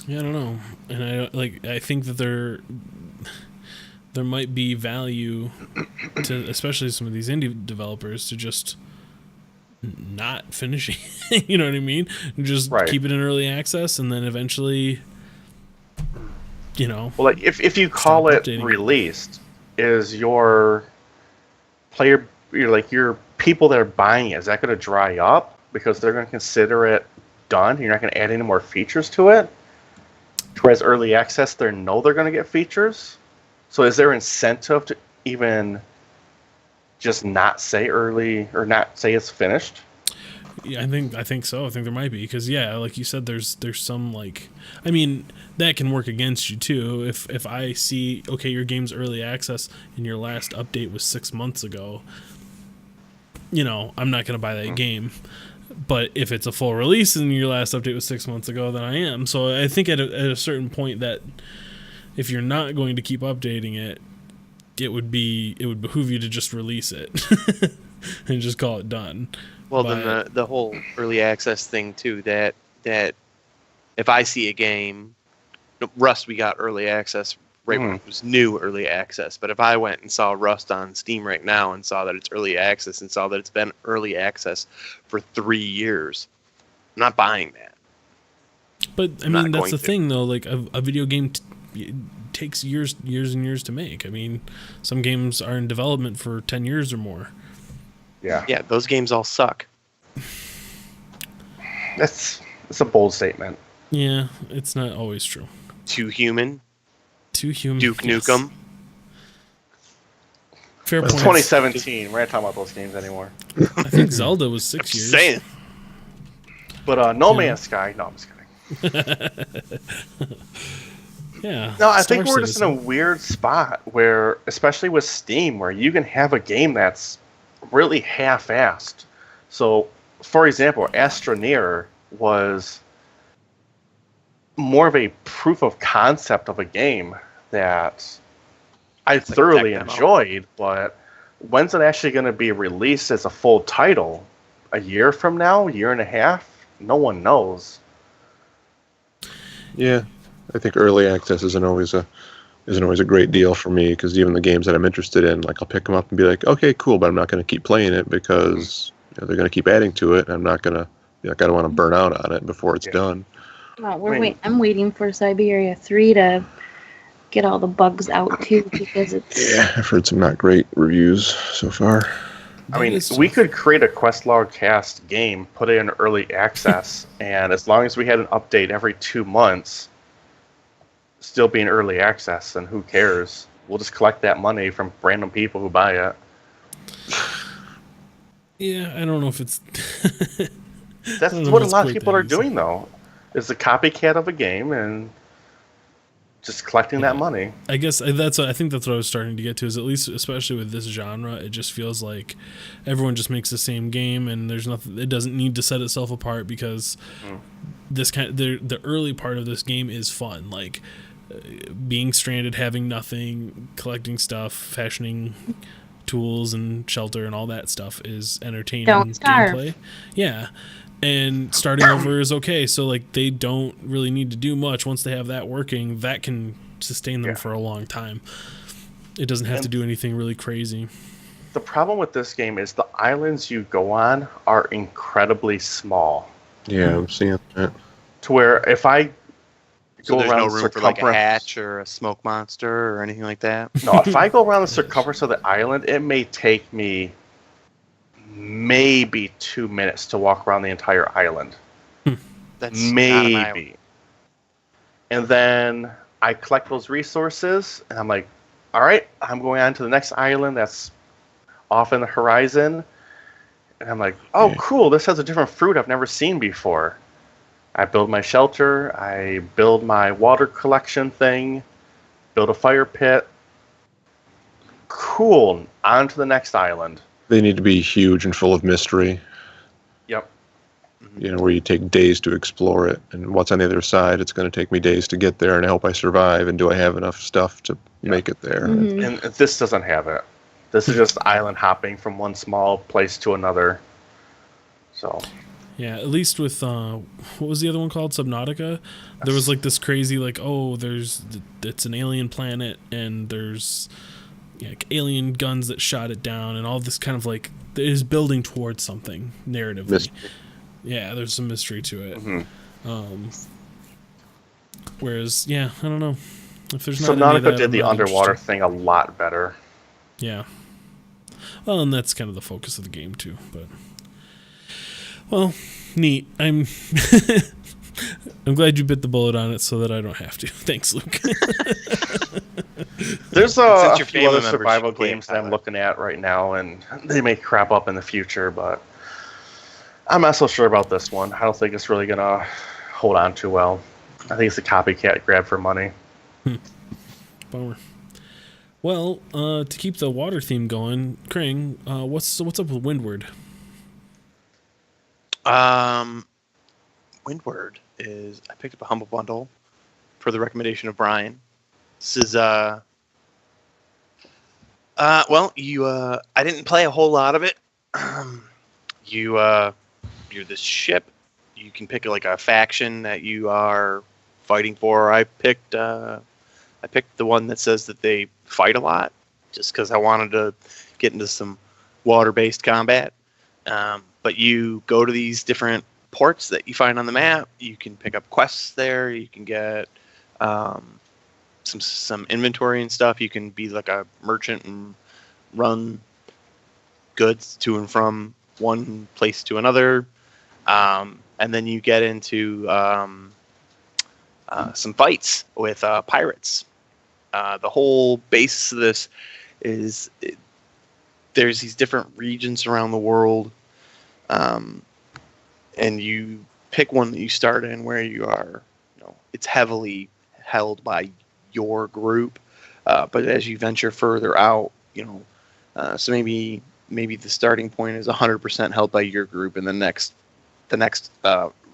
Yeah, I don't know. And I think that there might be value to, especially some of these indie developers, to just not finishing. You know what I mean? Just keep it in early access, and then eventually, Well, like if you call it released, is your player, your people that are buying it, is that going to dry up because they're going to consider it done? You're not going to add any more features to it. Whereas early access, they know they're going to get features. So is there incentive to even just not say early or not say it's finished? Yeah, I think so. I think there might be, because like you said, there's some that can work against you too. If I see, okay, your game's early access and your last update was 6 months ago, I'm not going to buy that game. But if it's a full release and your last update was 6 months ago, then I am. So I think at a certain point that if you're not going to keep updating it, it would behoove you to just release it and just call it done. Well, But- then the whole early access thing too. That if I see a game, Rust, we got early access right when it was new early access. But if I went and saw Rust on Steam right now and saw that it's early access and saw that it's been early access for 3 years, I'm not buying that. But I I'm not mean, that's going the to. thing, though. Like a video game takes years and years to make. I mean, some games are in development for 10 years or more. Yeah. Yeah, those games all suck. That's a bold statement. Yeah, it's not always true. Too Human, Too human. Duke yes. Nukem. Fair It's point. 2017. We're not talking about those games anymore. I think Zelda was 6 years. Just saying. But No Yeah. Man's Sky. No, I'm just kidding. Yeah. No, I Star think we're just in a Citizen. weird spot where, especially with Steam, where you can have a game that's really half-assed. So, for example, Astroneer was more of a proof of concept of a game that I like a thoroughly tech demo. enjoyed, but when's it actually going to be released as a full title? A year from now? A year and a half? No one knows. Yeah, I think early access isn't always a great deal for me, because even the games that I'm interested in, like I'll pick them up and be like, okay, cool, but I'm not going to keep playing it because they're going to keep adding to it, and I'm not going to. I don't want to burn out on it before it's Yeah. done. I'm waiting for Siberia 3 to get all the bugs out too, because it's Yeah, I've heard some not great reviews so far. I mean, That is we tough. could create a Questlog cast game, put it in early access, and as long as we had an update every 2 months, still be in early access, then who cares? We'll just collect that money from random people who buy it. Yeah, I don't know if it's. That's I don't know what if a it's lot of quite people that are easy. doing, though. Is a copycat of a game and just collecting that money. I guess I think that's what I was starting to get to. Is at least, especially with this genre, it just feels like everyone just makes the same game, and there's nothing. It doesn't need to set itself apart because the early part of this game is fun. Like being stranded, having nothing, collecting stuff, fashioning tools and shelter and all that stuff is entertaining Don't starve. gameplay. Yeah. And starting over is okay. So like they don't really need to do much. Once they have that working, that can sustain them Yeah. for a long time. It doesn't have to do anything really crazy. The problem with this game is the islands you go on are incredibly small. Yeah, I'm seeing that. To where if I So go there's around no the room for like a circumference, hatch or a smoke monster or anything like that. no, if I go around the circumference of the island, it may take me maybe 2 minutes to walk around the entire island. That's not an island. Maybe. And then I collect those resources, and I'm like, all right, I'm going on to the next island that's off in the horizon. And I'm like, oh, Yeah. cool, this has a different fruit I've never seen before. I build my shelter, I build my water collection thing, build a fire pit. Cool, on to the next island. They need to be huge and full of mystery. Yep. Where you take days to explore it, and what's on the other side. It's going to take me days to get there, and I hope I survive. And do I have enough stuff to make it there? Mhm. And this doesn't have it. This is just island hopping from one small place to another. So, Yeah, at least with what was the other one called? Subnautica. There was like this crazy it's an alien planet and there's like alien guns that shot it down and all this kind of like it is building towards something narratively. Mystery. Yeah, there's some mystery to it. mhm. Whereas, yeah, I don't know if there's not any of Subnautica that, did I'm the not underwater interested. thing a lot better. Yeah. Well, and that's kind of the focus of the game too. But well, neat. I'm glad you bit the bullet on it so that I don't have to. Thanks, Luke. There's Since a your few family other members survival should play it, games that I'm Tyler. looking at right now, and they may crap up in the future, but I'm not so sure about this one. I don't think it's really going to hold on too well. I think it's a copycat grab for money. Bummer. Well, to keep the water theme going, Krang, what's up with Windward? Windward is I picked up a Humble Bundle for the recommendation of Brian. This is well, I didn't play a whole lot of it. You're this ship. You can pick like a faction that you are fighting for. I picked the one that says that they fight a lot, just because I wanted to get into some water-based combat. But you go to these different ports that you find on the map. You can pick up quests there. You can get some inventory and stuff. You can be like a merchant and run goods to and from one place to another. And then you get into some fights with pirates. The whole basis of this is there's these different regions around the world, and you pick one that you start in where you are, it's heavily held by your group, but as you venture further out, so maybe the starting point is 100% held by your group, and the next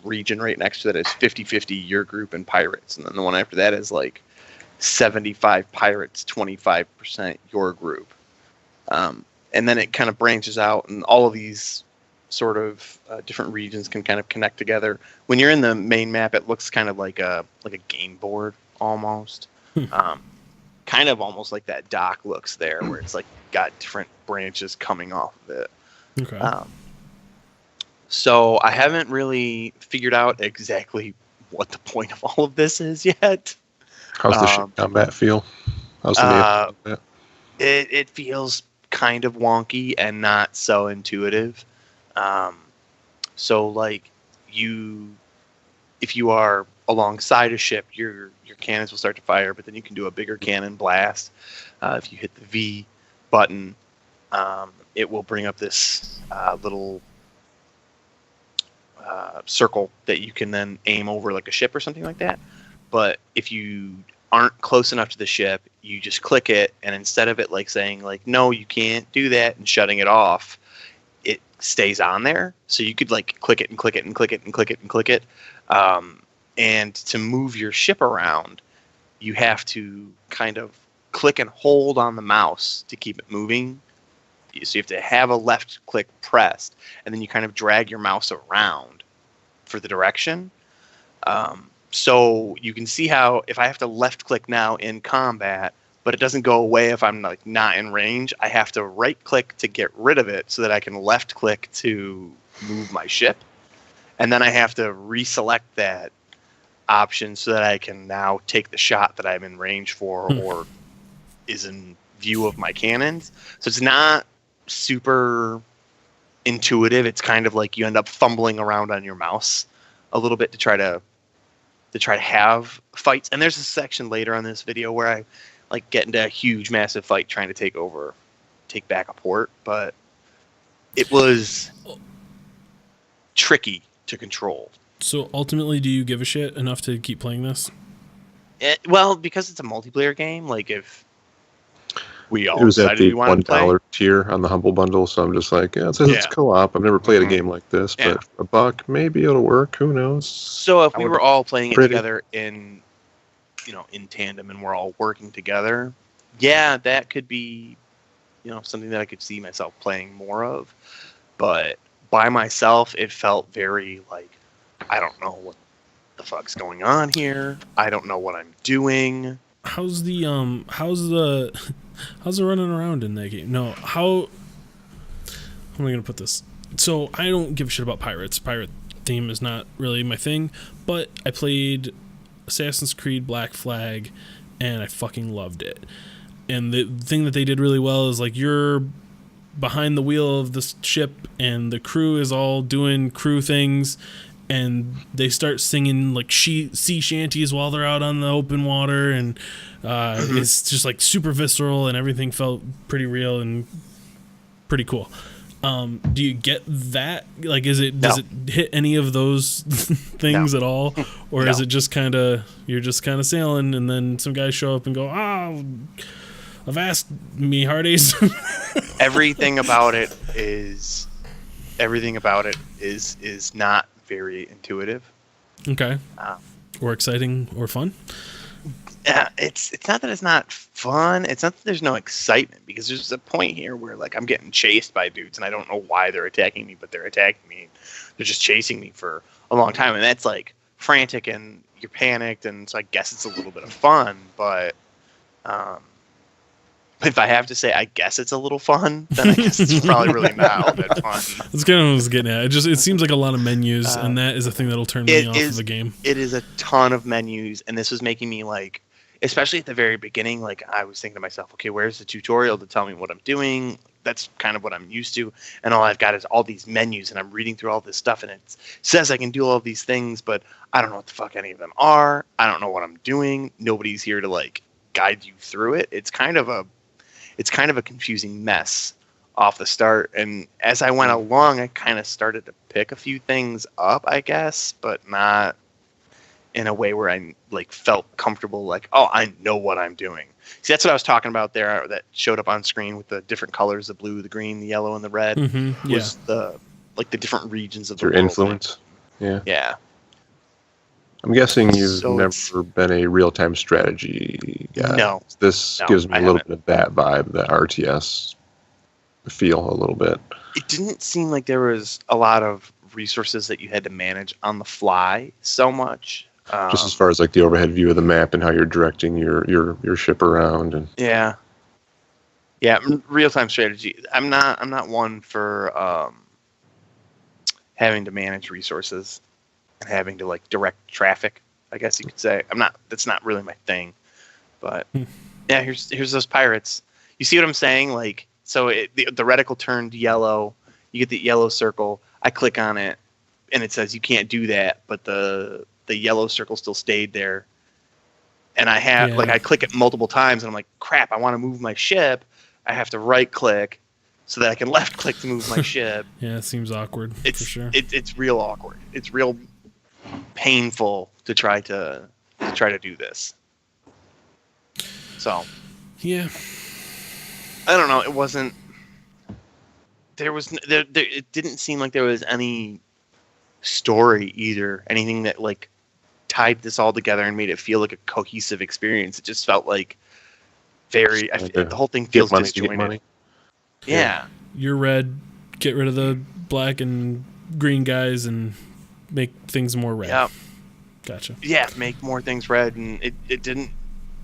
region right next to that is 50-50 your group and pirates, and then the one after that is like 75 pirates, 25% your group, and then it kind of branches out, and all of these sort of different regions can kind of connect together. When you're in the main map, it looks kind of like a game board almost, kind of almost like that dock looks there, where it's like got different branches coming off of it. Okay. So I haven't really figured out exactly what the point of all of this is yet. How's the ship combat feel? How's the naval combat? It feels kind of wonky and not so intuitive. So like if you are alongside a ship, your cannons will start to fire, but then you can do a bigger cannon blast. If you hit the V button, it will bring up this little circle that you can then aim over like a ship or something like that. But if you aren't close enough to the ship, you just click it, and instead of it like saying like, no, you can't do that, and shutting it off, it stays on there. So you could like click it and click it and click it and click it and click it. And to move your ship around, you have to kind of click and hold on the mouse to keep it moving. So you have to have a left click pressed, and then you kind of drag your mouse around for the direction. So you can see how if I have to left click now in combat, but it doesn't go away if I'm like not in range, I have to right click to get rid of it so that I can left click to move my ship. And then I have to reselect that option so that I can now take the shot that I'm in range for or is in view of my cannons. So it's not super intuitive. It's kind of like you end up fumbling around on your mouse a little bit to try to have fights. And there's a section later on this video where I like get into a huge massive fight trying to take back a port, but it was tricky to control. So ultimately, do you give a shit enough to keep playing this? Well, because it's a multiplayer game, like if we all It was at decided the we wanted to play, $1 tier on the Humble Bundle, so I'm just like, it says it's co-op. I've never played a game like this, but for $1, maybe it'll work. Who knows? so if we were all playing it together in tandem and we're all working together, yeah, that could be, something that I could see myself playing more of. But by myself, it felt very like, I don't know what the fuck's going on here. I don't know what I'm doing. How's the running around in that game? No, how am I gonna put this? So I don't give a shit about pirates. Pirate theme is not really my thing, but I played Assassin's Creed Black Flag and I fucking loved it. And the thing that they did really well is like you're behind the wheel of the ship and the crew is all doing crew things, and they start singing like sea shanties while they're out on the open water, and it's just like super visceral, and everything felt pretty real and pretty cool. Do you get that? Like, does it hit any of those things at all, or is it just you're just kind of sailing, and then some guys show up and go, avast me hearties? Everything about it is everything about it is not very intuitive. Okay. Um, Or exciting or fun? Yeah, it's not that it's not fun. It's not that there's no excitement, because there's a point here where like I'm getting chased by dudes and I don't know why they're attacking me, but they're attacking me. They're just chasing me for a long time, and that's like frantic and you're panicked, and so I guess it's a little bit of fun. But if I have to say, I guess it's a little fun, then I guess it's probably really not all that fun. That's kind of what I was getting at. It seems like a lot of menus, and that is a thing that'll turn me off of the game. It is a ton of menus, and this was making me like, especially at the very beginning, like I was thinking to myself, okay, where's the tutorial to tell me what I'm doing? That's kind of what I'm used to, and all I've got is all these menus, and I'm reading through all this stuff, and it says I can do all these things, but I don't know what the fuck any of them are. I don't know what I'm doing. Nobody's here to like guide you through it. It's kind of a confusing mess off the start, and as I went along, I kind of started to pick a few things up, I guess, but not in a way where I like felt comfortable, like, oh, I know what I'm doing. See, that's what I was talking about there, that showed up on screen with the different colors, the blue, the green, the yellow, and the red. Mm-hmm, Was the different regions of the Your world. influence. Yeah. Yeah. I'm guessing you've So never been a real-time strategy guy. No. This No, gives me I a little haven't. bit of that vibe, that RTS feel a little bit. It didn't seem like there was a lot of resources that you had to manage on the fly so much. Just as far as like the overhead view of the map and how you're directing your ship around, and Yeah, real time strategy. I'm not one for having to manage resources and having to like direct traffic, I guess you could say. That's not really my thing. But yeah, here's those pirates. You see what I'm saying? Like, so the reticle turned yellow. You get the yellow circle. I click on it, and it says you can't do that, but the yellow circle still stayed there. And I have I click it multiple times, and I'm like, crap, I want to move my ship. I have to right click so that I can left click to move my ship. Yeah, it seems awkward for sure. It's real awkward. It's real painful to try to do this. So Yeah. I don't know. It wasn't. It didn't seem like there was any story either. Anything that like tied this all together and made it feel like a cohesive experience. It just felt like the whole thing feels get money to get disjointed. money. Yeah. You're red. Get rid of the black and green guys and make things more red. Yeah. Gotcha. Yeah, make more things red, and it didn't,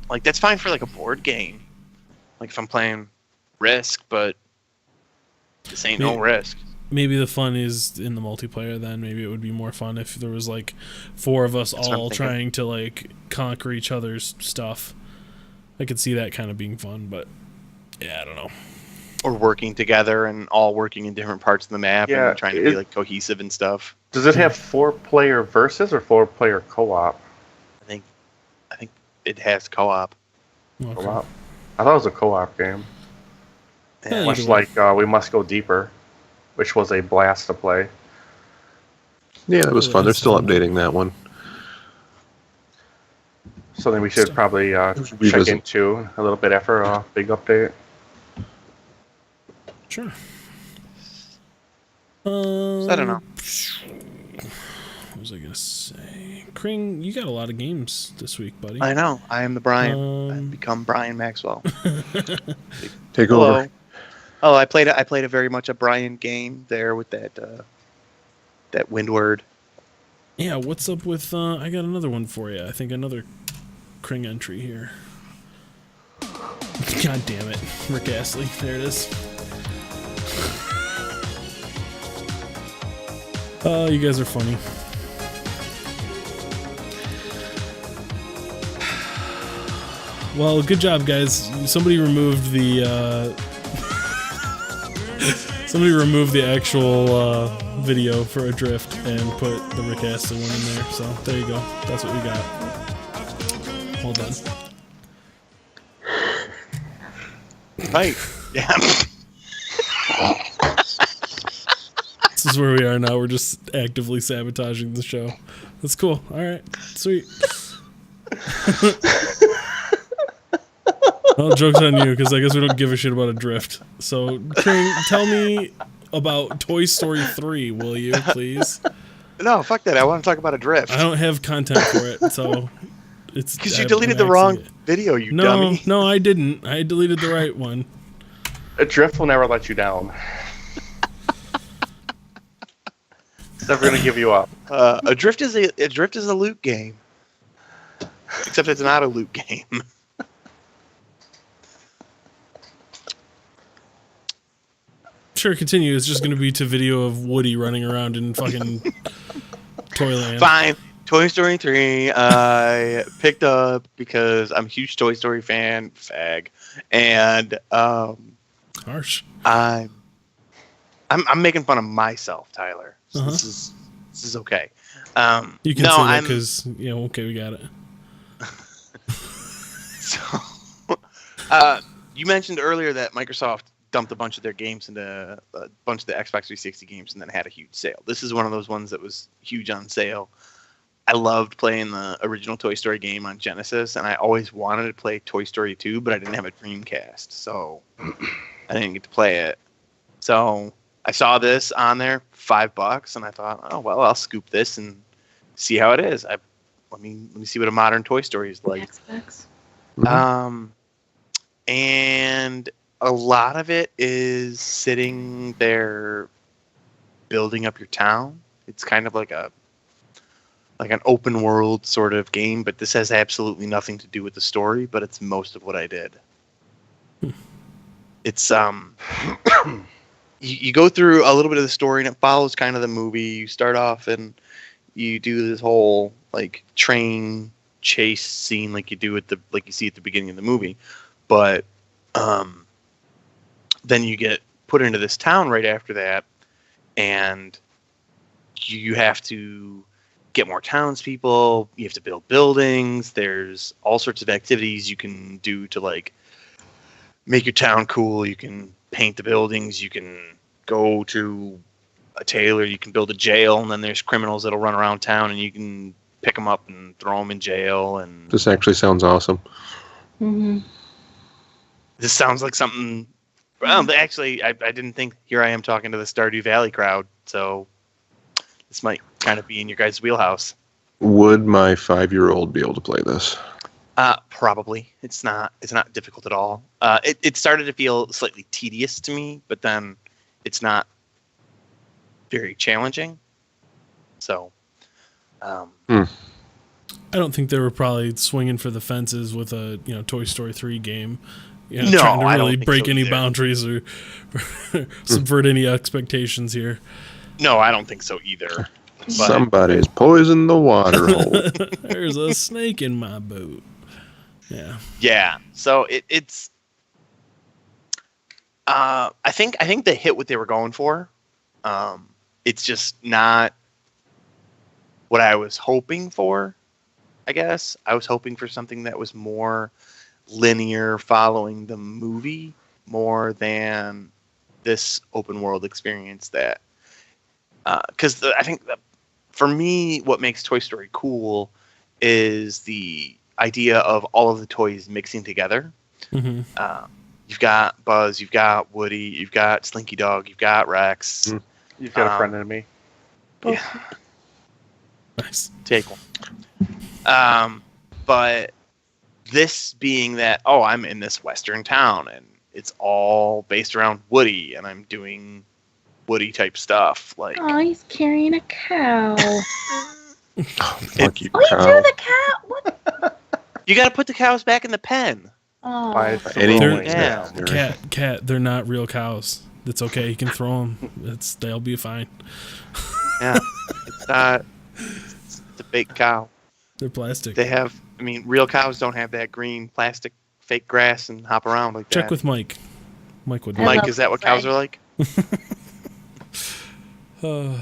like, that's fine for like a board game, like if I'm playing Risk, but this ain't no Risk. Maybe the fun is in the multiplayer then. Maybe it would be more fun if there was like 4 of us That's what I'm all thinking. trying to like conquer each other's stuff. I could see that kind of being fun, but yeah, I don't know. Or working together and all working in different parts of the map Yeah, and trying to be like cohesive and stuff. Does it have 4-player versus or 4-player co-op? I think it has co-op. Okay. Co-op. I thought it was a co-op game. Yeah, Much either way. like We Must Go Deeper, which was a blast to play. Yeah, that was Yeah, fun. They're that's still fun. updating that one. Something we should probably check revisit. into a little bit after a big update. Sure. So I don't know. What was I gonna say? Kring, you got a lot of games this week, buddy. I know. I am the Brian. I've Um, become Brian Maxwell. Take Hello. over. Oh, I played a very much a Brian game there with that Windward. Yeah, what's up with? I got another one for you. I think another Kring entry here. God damn it, Rick Astley. There it is. Oh, you guys are funny. Well, good job, guys. Somebody removed the actual video for Adrift and put the Rick Astley one in there. So there you go. That's what we got. Hold done. Right. Yeah. This is where we are now. We're just actively sabotaging the show. That's cool. All right. Sweet. Well, joke's on you, because I guess we don't give a shit about Adrift. So, Kring, tell me about Toy Story 3, will you, please? No, fuck that. I want to talk about Adrift. I don't have content for it, so it's Because you I'm deleted the axing wrong it. video, you No, dummy. no, I didn't. I deleted the right one. Adrift will never let you down. It's never gonna give you up. Adrift is a loot game. Except it's not a loot game. Sure, continue. It's just going to be to video of Woody running around in fucking Toyland. Fine. Toy Story 3, I picked up because I'm a huge Toy Story fan, fag, and Harsh. I'm making fun of myself, Tyler. So Uh-huh. This is okay. You can no, say that I'm because, okay, we got it. so. You mentioned earlier that Microsoft dumped a bunch of their games into a bunch of the Xbox 360 games and then had a huge sale. This is one of those ones that was huge on sale. I loved playing the original Toy Story game on Genesis, and I always wanted to play Toy Story 2, but I didn't have a Dreamcast, so I didn't get to play it. So I saw this on there, $5, and I thought, oh well, I'll scoop this and see how it is. Let me see what a modern Toy Story is like. Xbox. And a lot of it is sitting there building up your town. It's kind of like an open world sort of game, but this has absolutely nothing to do with the story, but it's most of what I did. It's you go through a little bit of the story and it follows kind of the movie. You start off and you do this whole like train chase scene like you see at the beginning of the movie, but then you get put into this town right after that, and you have to get more townspeople. You have to build buildings. There's all sorts of activities you can do to like make your town cool. You can paint the buildings. You can go to a tailor. You can build a jail, and then there's criminals that'll run around town, and you can pick them up and throw them in jail. And This actually sounds awesome. Mm-hmm. this sounds like something. Well, actually, I didn't think. Here I am talking to the Stardew Valley crowd, so this might kind of be in your guys' wheelhouse. Would my 5-year-old be able to play this? Probably. It's not difficult at all. It started to feel slightly tedious to me, but then it's not very challenging. So, I don't think they were probably swinging for the fences with a Toy Story 3 game. No, trying to I don't really think break so any either. boundaries or subvert any expectations here. no, I don't think so either. But Somebody's poisoned the water hole. There's a snake in my boat. Yeah. yeah, so it's. I think they hit what they were going for. It's just not what I was hoping for. I guess I was hoping for something that was more linear, following the movie, more than this open world experience. That because I think that for me, what makes Toy Story cool is the idea of all of the toys mixing together. Mm-hmm. You've got Buzz, you've got Woody, you've got Slinky Dog, you've got Rex. You've got a friend in me. Yeah, Nice. take one. But this being that, I'm in this western town and it's all based around Woody and I'm doing Woody type stuff. Like, Oh, he's carrying a cow. Fuck you, Oh, he cow. threw the cow. What? you got to put the cows back in the pen. Oh. By its Any rolling Yeah. down. Cat, they're not real cows. It's okay. You can throw them. They'll be fine. Yeah, it's not. It's a fake cow. They're plastic. They have. I mean, real cows don't have that green plastic fake grass and hop around like Check that. with Mike. Mike would I know. Mike, love is that what cows are like? So,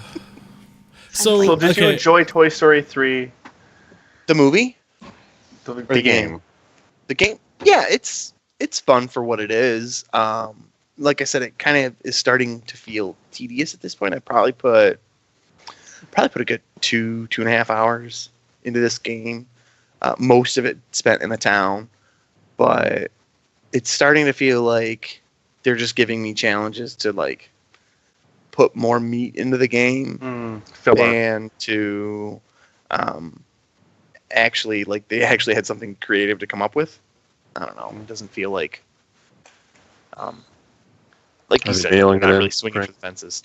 So did you okay. enjoy Toy Story 3, The movie? the the game? game? The game? Yeah, it's fun for what it is. Like I said, it kind of is starting to feel tedious at this point. I probably put a good 2.5 hours into this game. Most of it spent in the town, but it's starting to feel like they're just giving me challenges to like put more meat into the game Filler. than to actually, like, they actually had something creative to come up with. I don't know. It doesn't feel like you Are they said, nailing not it in, really swinging Frank? for the fences.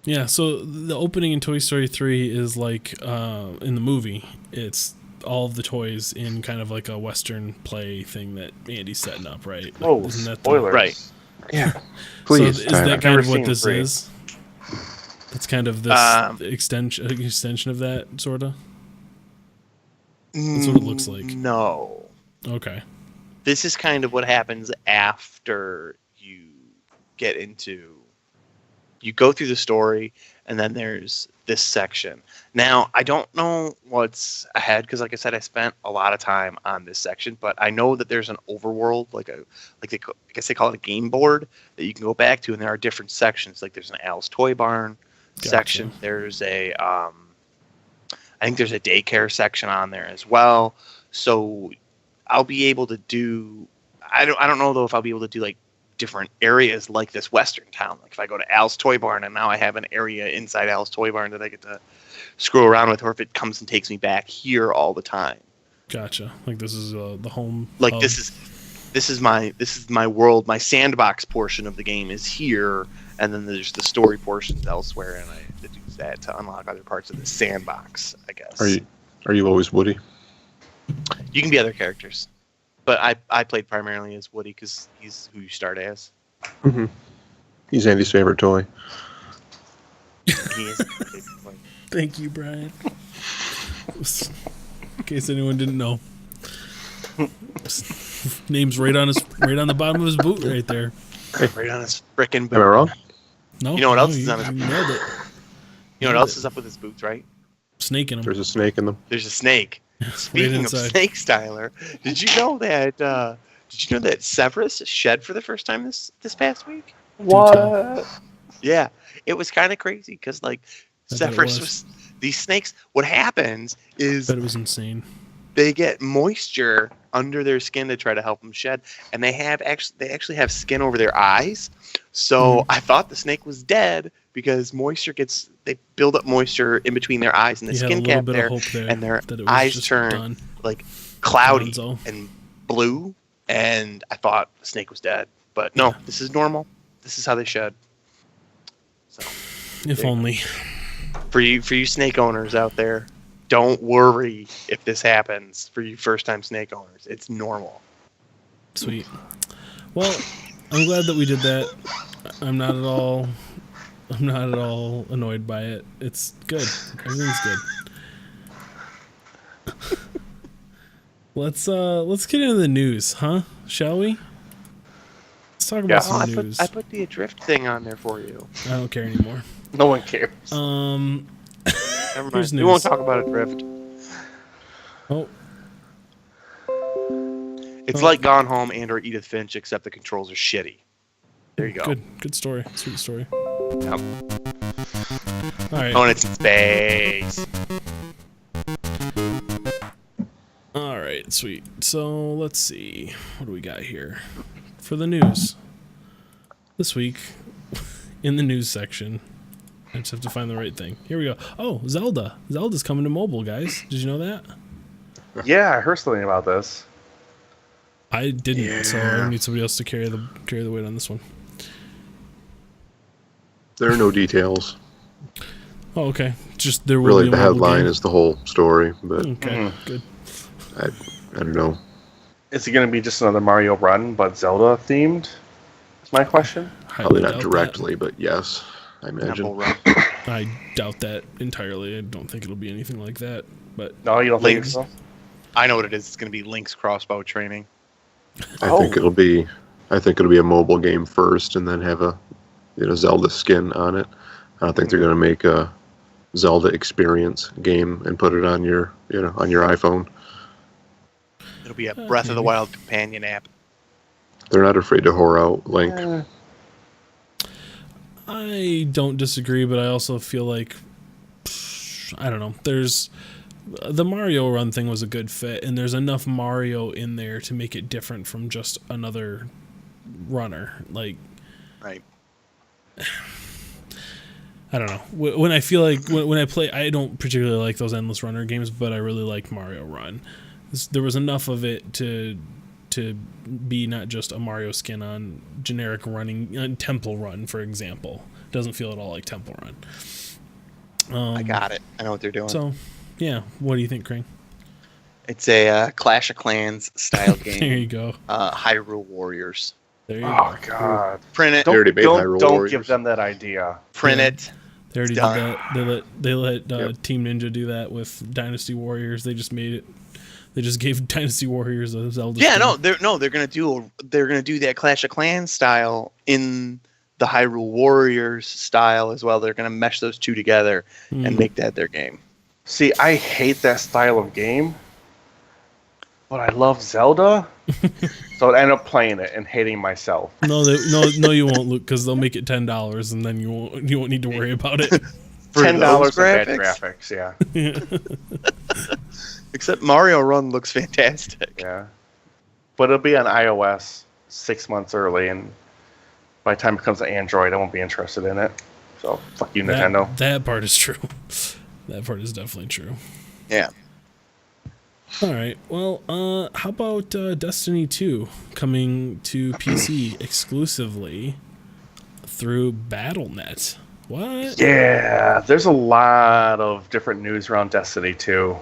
Yeah, so the opening in Toy Story 3 is like in the movie, it's all of the toys in kind of like a Western play thing that Andy's setting up, right? Like, Oh, isn't that spoilers. Right. Yeah. Please, so is Tyler. that I've kind never of what seen this 3. is? It's kind of this extension of that, sort of? That's what it looks like. No. Okay. This is kind of what happens after you get into... You go through the story, and then there's this section. Now, I don't know what's ahead, because like I said, I spent a lot of time on this section, but I know that there's an overworld, I guess they call it a game board, that you can go back to, and there are different sections. Like there's an Al's Toy Barn section. There's a, I think there's a daycare section on there as well. So I'll be able to do, I don't know though if I'll be able to do like different areas like this Western town. Like if I go to Al's Toy Barn and now I have an area inside Al's Toy Barn that I get to screw around with, or if it comes and takes me back here all the time. Gotcha. Like this is the home. Like hub. this is my world. My sandbox portion of the game is here, and then there's the story portions elsewhere, and I have to use that to unlock other parts of the sandbox, I guess. Are you always Woody? You can be other characters, but I played primarily as Woody because he's who you start as. Mm-hmm. He's Andy's favorite toy. He is. Thank you, Brian. In case anyone didn't know. Name's right on the bottom of his boot right there. Right on his frickin' boot. Am I wrong? No, You know what no, else is on his you boot? nailed it. You know what else is up with his boots, right? Snake in him. There's a snake in them. There's a snake. Speaking of inside. snakes, Tyler, did you know that Severus shed for the first time this past week? What? Yeah, it was kind of crazy because like I bet it Severus was. these snakes. What happens is Bet it was insane. they get moisture under their skin to try to help them shed, and they actually have skin over their eyes. So I thought the snake was dead because they build up moisture in between their eyes and the You had a skin little cap bit there, of hope there and their that it was eyes just turn done. like cloudy Gonzo. and blue, and I thought the snake was dead. But no, this is normal. This is how they shed. So If only. for you snake owners out there, don't worry if this happens for you first time snake owners. It's normal. Sweet. Well, I'm glad that we did that. I'm not at all annoyed by it. It's good. Everything's good. Let's get into the news, huh? Shall we? Let's talk about some news. I put the Adrift thing on there for you. I don't care anymore. No one cares. Never Here's mind. We news. won't talk about Adrift. Oh, It's like Gone Home and or Edith Finch, except the controls are shitty. There you go. good story. Sweet story. Yep. All right. Oh, and it's in space. All right, sweet. So let's see. What do we got here for the news this week? In the news section, I just have to find the right thing. Here we go. Oh, Zelda. Zelda's coming to mobile, guys. Did you know that? Yeah, I heard something about this. I didn't, so I need somebody else to carry the weight on this one. There are no details. Oh, okay. Just there will Really, be a the mobile headline game. is the whole story, but Okay, good. I don't know. Is it going to be just another Mario Run, but Zelda themed? Is my question. Probably Highly not doubt directly, but yes, I Apple imagine. Run. that. I doubt that entirely. I don't think it'll be anything like that. But No, you don't think Links. so? I know what it is. It's going to be Link's crossbow training. I think it'll be a mobile game first, and then have a Zelda skin on it. I don't think they're going to make a Zelda experience game and put it on your on your iPhone. It'll be a Breath of the Wild companion app. They're not afraid to whore out Link. I don't disagree, but I also feel like I don't know. There's the Mario Run thing was a good fit, and there's enough Mario in there to make it different from just another runner. Like Right. I don't know. When I feel like when I play, I don't particularly like those endless runner games, but I really like Mario Run. There was enough of it to be not just a Mario skin on generic running on Temple Run, for example. It doesn't feel at all like Temple Run. I got it. I know what they're doing. So, yeah. What do you think, Crane? It's a Clash of Clans style game. There you go. Hyrule Warriors. There you Oh go. God! Print it. They already made Hyrule Don't Warriors. give them that idea. Print Yeah. it. They already did Done. that. They let Yep. Team Ninja do that with Dynasty Warriors. They just made it. They just gave Dynasty Warriors a Zelda. Yeah, skin. they're gonna do that Clash of Clans style in the Hyrule Warriors style as well. They're gonna mesh those two together and make that their game. See, I hate that style of game, but I love Zelda, so I end up playing it and hating myself. No, you won't, Luke, because they'll make it $10, and then you won't need to worry about it. For $10 those bad graphics? graphics, yeah, Except Mario Run looks fantastic. yeah. But it'll be on iOS 6 months early, and by the time it comes to Android, I won't be interested in it. So fuck you, Nintendo. That part is true. That part is definitely true. Yeah. All right. Well, how about Destiny 2 coming to PC exclusively through BattleNet? What? Yeah, there's a lot of different news around Destiny 2.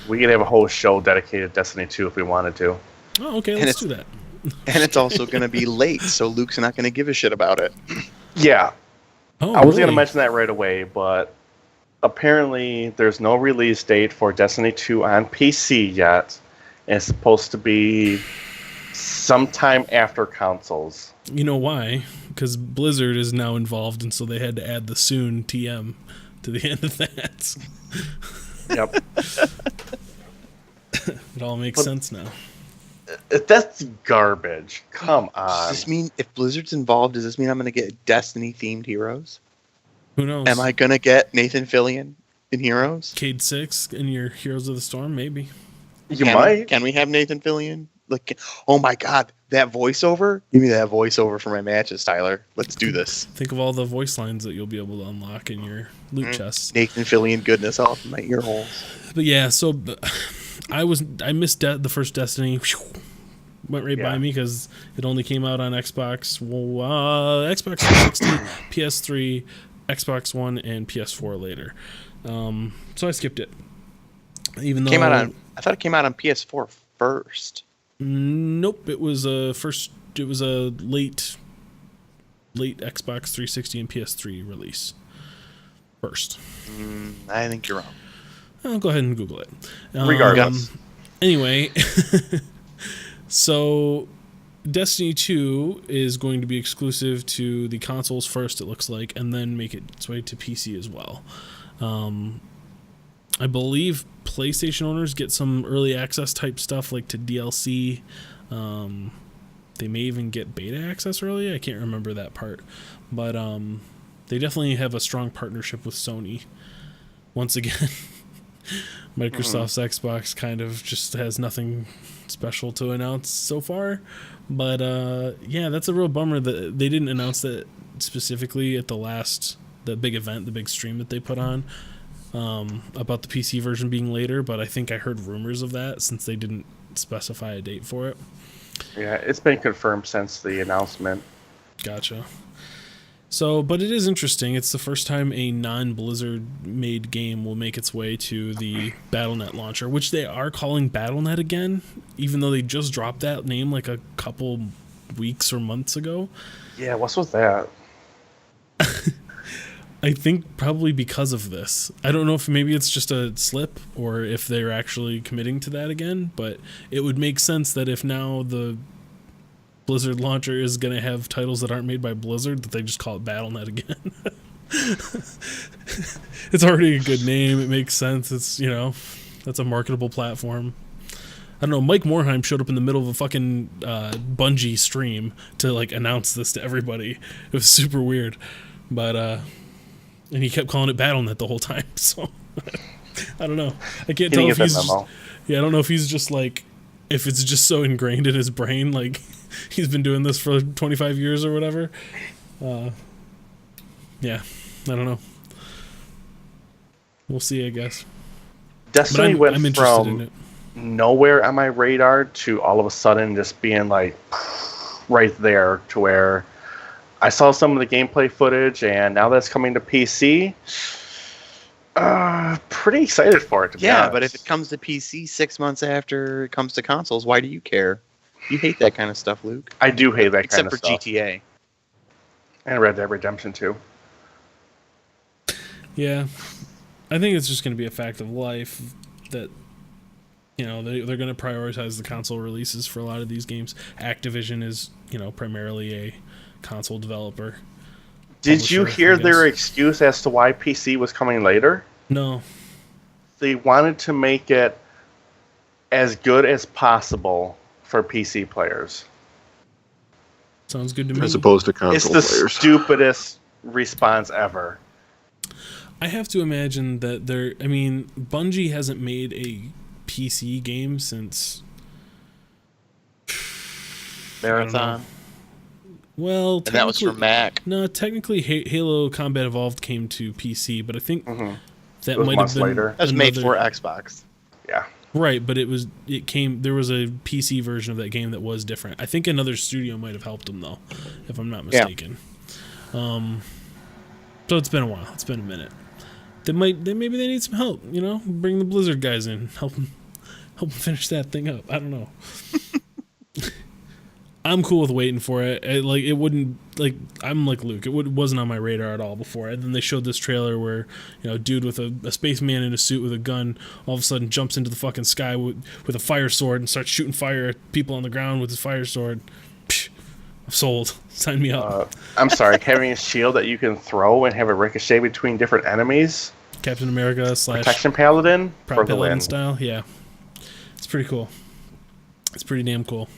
We could have a whole show dedicated to Destiny 2 if we wanted to. Oh, okay. And Let's do that. And it's also gonna be late, so Luke's not gonna give a shit about it. Yeah, Oh, I was going to really? mention that right away, but apparently there's no release date for Destiny 2 on PC yet. And it's supposed to be sometime after consoles. You know why? Because Blizzard is now involved, and so they had to add the soon TM to the end of that. Yep. It all makes sense now. That's garbage. Come Does on. this mean if Blizzard's involved, does this mean I'm gonna get Destiny themed heroes? Who knows? Am I gonna get Nathan Fillion in Heroes? Cade 6 in your Heroes of the Storm? Maybe. You Can- might. Can we have Nathan Fillion? Like, oh my god, that voiceover! Give me that voiceover for my matches, Tyler. Let's do this. Think of all the voice lines that you'll be able to unlock in your loot chests. Nathan Fillion goodness off my ear holes. But yeah, so I missed the first Destiny. Went right by Yeah. me because it only came out on Xbox, Xbox 360, PS3, Xbox One, and PS4 later. So I skipped it. Even though I thought it came out on PS4 first. Nope, it was a late Xbox 360 and PS3 release first. I think you're wrong. I'll go ahead and Google it. Regardless. Anyway, so Destiny 2 is going to be exclusive to the consoles first, it looks like, and then make its way to PC as well. I believe PlayStation owners get some early access type stuff, like to DLC. They may even get beta access early. I can't remember that part. But they definitely have a strong partnership with Sony. Once again, Microsoft's Xbox kind of just has nothing special to announce so far. But yeah, that's a real bummer that they didn't announce that specifically at the big event, the big stream that they put on. About the PC version being later, but I think I heard rumors of that since they didn't specify a date for it. Yeah, it's been confirmed since the announcement. Gotcha. So, but it is interesting. It's the first time a non-Blizzard made game will make its way to the BattleNet launcher, which they are calling BattleNet again, even though they just dropped that name like a couple weeks or months ago. Yeah, what's with that? I think probably because of this. I don't know if maybe it's just a slip or if they're actually committing to that again, but it would make sense that if now the Blizzard launcher is going to have titles that aren't made by Blizzard, that they just call it BattleNet again. It's already a good name. It makes sense. It's, that's a marketable platform. I don't know. Mike Morheim showed up in the middle of a fucking Bungie stream to announce this to everybody. It was super weird, but and he kept calling it BattleNet the whole time. So I don't know. I can't tell if he's just, I don't know if he's just if it's just so ingrained in his brain, he's been doing this for 25 years or whatever. Yeah, I don't know. We'll see, I guess. But Destiny I'm went interested in from it. nowhere on my radar to all of a sudden just being like right there to where I saw some of the gameplay footage, and now that's coming to PC. Pretty excited for it, to be honest. but if it comes to PC 6 months after it comes to consoles, why do you care? You hate that kind of stuff, Luke. I do hate that Except kind for of stuff. GTA. And Red Dead Redemption 2. Yeah, I think it's just going to be a fact of life that, you know, they're going to prioritize the console releases for a lot of these games. Activision is, you know, primarily a console developer. Did you Publisher, hear I their guess. excuse as to why PC was coming later? No. They wanted to make it as good as possible for PC players. Sounds good to me. As opposed to console It's the players. stupidest response ever. I have to imagine that Bungie hasn't made a PC game since, Marathon. well, And that was for technically- Mac. No, technically Halo Combat Evolved came to PC, but I think Mhm. that It was might have months been later. That was made another- for Xbox. Yeah. Right, but there was a PC version of that game that was different. I think another studio might have helped them though, if I'm not Yeah. mistaken. So it's been a while. It's been a minute. Maybe they need some help. You know, bring the Blizzard guys in, help them finish that thing up. I don't know. I'm cool with waiting for it. It wouldn't like I'm like Luke. Wasn't on my radar at all before. And then they showed this trailer where, you know, a dude with a spaceman in a suit with a gun all of a sudden jumps into the fucking sky with a fire sword and starts shooting fire at people on the ground with his fire sword. Psh, I'm sold. Sign me up. I'm sorry, having a shield that you can throw and have a ricochet between different enemies. Captain America / Protection Paladin for Prop the Paladin win. style. Yeah, it's pretty cool. It's pretty damn cool.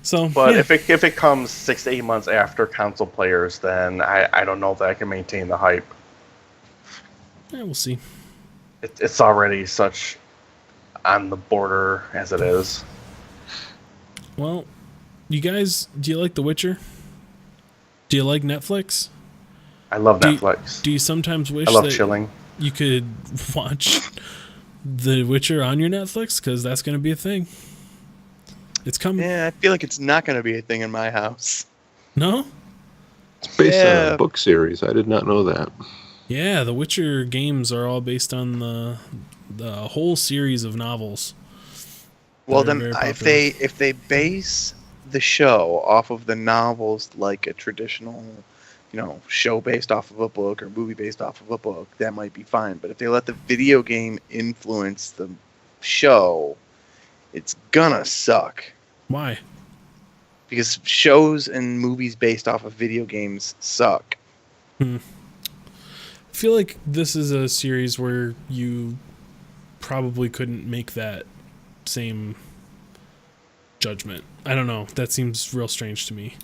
So, But yeah. if it comes 6 to 8 months after console players, then I don't know that I can maintain the hype. Yeah, we'll see. It's already such on the border as it is. Well, you guys, do you like The Witcher? Do you like Netflix? I love Do you- Netflix. Do you sometimes wish I love that chilling. you could watch The Witcher on your Netflix? Because that's going to be a thing. It's coming. Yeah, I feel like it's not going to be a thing in my house. No? It's based on Yeah. a book series. I did not know that. Yeah, The Witcher games are all based on the whole series of novels. Well, They're then very if they base the show off of the novels like a traditional, you know, show based off of a book or movie based off of a book, that might be fine. But if they let the video game influence the show, it's gonna suck. Why? Because shows and movies based off of video games suck. I feel like this is a series where you probably couldn't make that same judgment. I don't know. That seems real strange to me.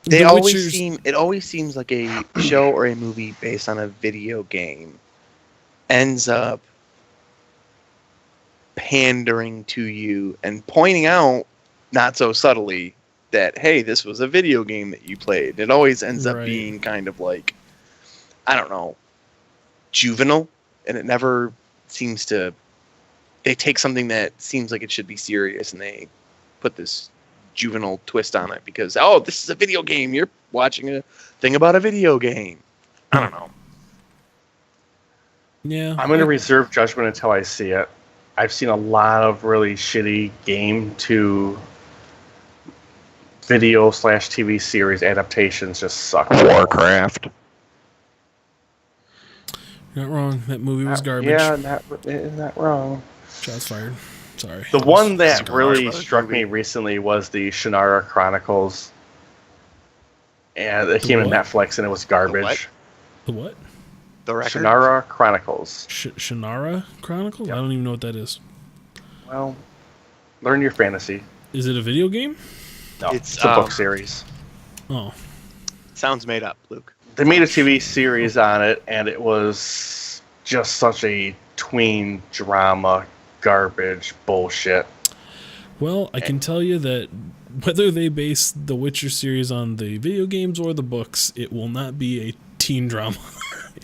They The always Witcher's- seem it always seems like a show or a movie based on a video game ends up pandering to you and pointing out, not so subtly, that hey, this was a video game that you played. It always ends up Right. being kind of like, I don't know, juvenile, and it never seems to. They take something that seems like it should be serious and they put this juvenile twist on it because, oh, this is a video game. You're watching a thing about a video game. I don't know. Yeah. I'm going to reserve judgment until I see it. I've seen a lot of really shitty game to video / TV series adaptations just suck. Warcraft. You're not wrong. That movie was garbage. Yeah, not wrong. Shots fired. Sorry. The one that Super really Mario struck movie. me recently was the Shannara Chronicles. And it came to what? Netflix and it was garbage. The what? The record. Shannara Chronicles. Shannara Chronicles? Yep. I don't even know what that is. Well, learn your fantasy. Is it a video game? No, It's, it's a book series. Oh. Sounds made up, Luke. They made a TV series on it, and it was just such a tween drama, garbage bullshit. Well, I can tell you that whether they base the Witcher series on the video games or the books, it will not be a teen drama.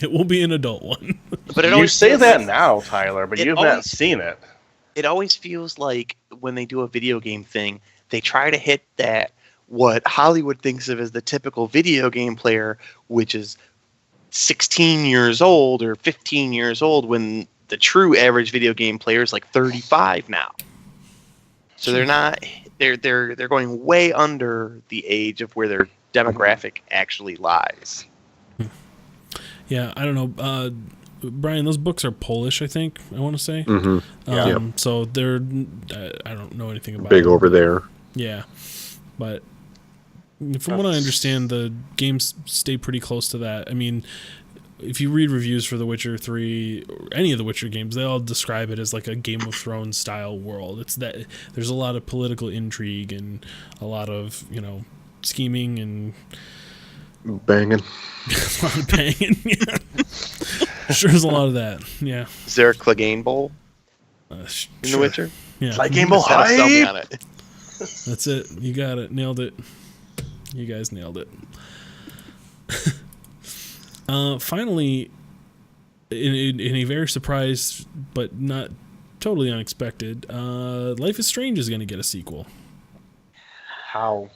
It will be an adult one. But You say that now, Tyler, but It you've not always- seen it. It always feels like when they do a video game thing, they try to hit that what Hollywood thinks of as the typical video game player, which is 16 years old or 15 years old, when the true average video game player is like 35 now. So they're not they're going way under the age of where their demographic actually lies. Yeah, I don't know. Brian, those books are Polish, I think, I want to say. Mm-hmm. So they're, I don't know anything about Big them. over there. Yeah, but from what I understand, the games stay pretty close to that. I mean, if you read reviews for The Witcher 3 or any of the Witcher games, they all describe it as like a Game of Thrones style world. It's that there's a lot of political intrigue and a lot of, scheming and Banging. a lot of banging. Yeah. Sure, there's a lot of that. Yeah. Is there a Clegane Bowl in Sure. The Witcher? Yeah. Like Game Boy Sell me Hype. on it. That's it. You got it. Nailed it. You guys nailed it. Finally, in a very surprised but not totally unexpected, Life is Strange is going to get a sequel. How?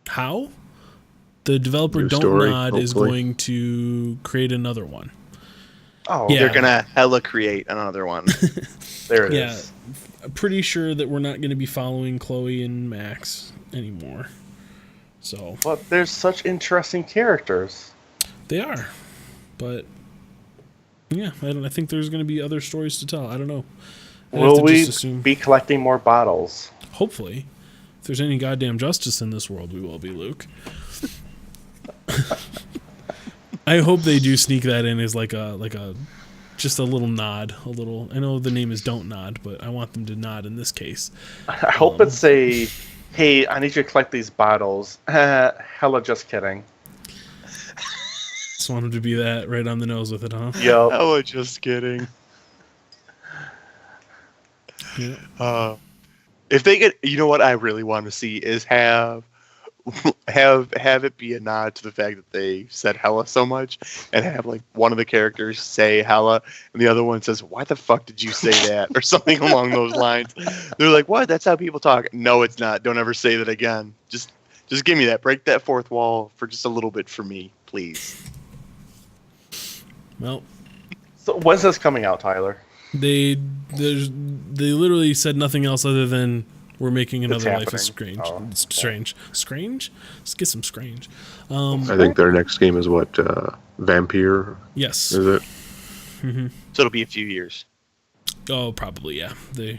How? The developer New Don't story, Nod is hopefully. going to create another one. Oh, Yeah. They're gonna hella create another one. there it is. Yeah. I'm pretty sure that we're not going to be following Chloe and Max anymore. So But there's such interesting characters. they are, but yeah, I think there's going to be other stories to tell. I don't know. I'd have Will to we just assume, be collecting more bottles? hopefully, if there's any goddamn justice in this world, we will be, Luke. I hope they do sneak that in as like a just a little nod, a little. I know the name is Don't Nod, but I want them to nod in this case. I hope it's a, hey, I need you to collect these bottles. Hella just kidding. Just want them to be that right on the nose with it, huh? Yo, Oh, just kidding. Yeah. If they get, you know what I really want to see is have it be a nod to the fact that they said hella so much, and have like one of the characters say hella, and the other one says, "Why the fuck did you say that?" or something along those lines. They're like, "What? That's how people talk." No, it's not. Don't ever say that again. Just give me that. Break that fourth wall for just a little bit for me, please. Well, so when's this coming out, Tyler? they literally said nothing else other than we're making another Life is happening. Strange. Oh, It's strange. Strange? Let's get some strange. I think their next game is what? Vampire, Yes. is it? So it'll be a few years. Oh, probably, yeah. They.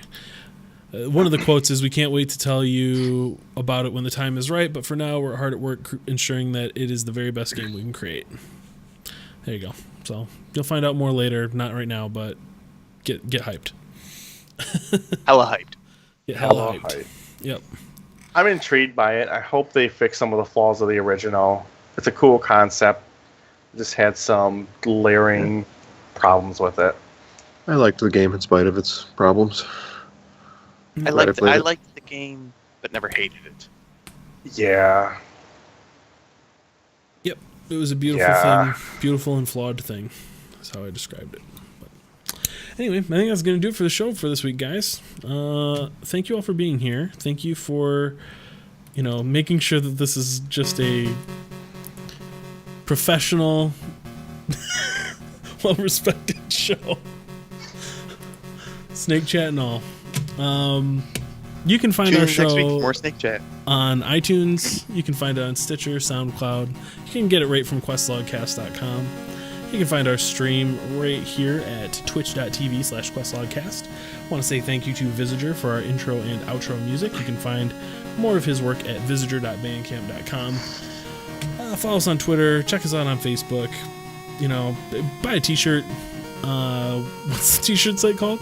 One of the quotes is, "We can't wait to tell you about it when the time is right, but for now we're hard at work ensuring that it is the very best game we can create." There you go. So you'll find out more later, not right now, but get hyped. Hella hyped. Get hella Hella hyped. hype. Yep. I'm intrigued by it. I hope they fix some of the flaws of the original. It's a cool concept. Just had some glaring problems with it. I liked the game in spite of its problems. I Glad I played it. liked the game, but never hated it. Yeah. Yep. It was a beautiful Yeah. thing, beautiful and flawed thing. That's how I described it. But anyway, I think that's going to do it for the show for this week, guys. Thank you all for being here. Thank you for, making sure that this is just a professional, well-respected show. Snake chat and all. You can find Tune our in next week show for more Snake Chat. on iTunes. You can find it on Stitcher, SoundCloud. You can get it right from questlogcast.com. You can find our stream right here at twitch.tv/questlogcast. I want to say thank you to Visitor for our intro and outro music. You can find more of his work at visitor.bandcamp.com. Follow us on Twitter. Check us out on Facebook. Buy a t-shirt. What's the t-shirt site called?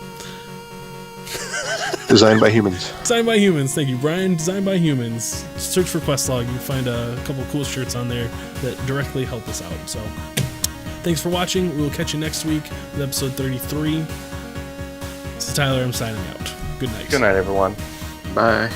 Designed by humans. Designed by Humans. Thank you, Brian. Designed by Humans. Search for Questlog. You can find a couple of cool shirts on there that directly help us out. So, thanks for watching. We will catch you next week with episode 33. This is Tyler. I'm signing out. Good night. Good night, everyone. Bye.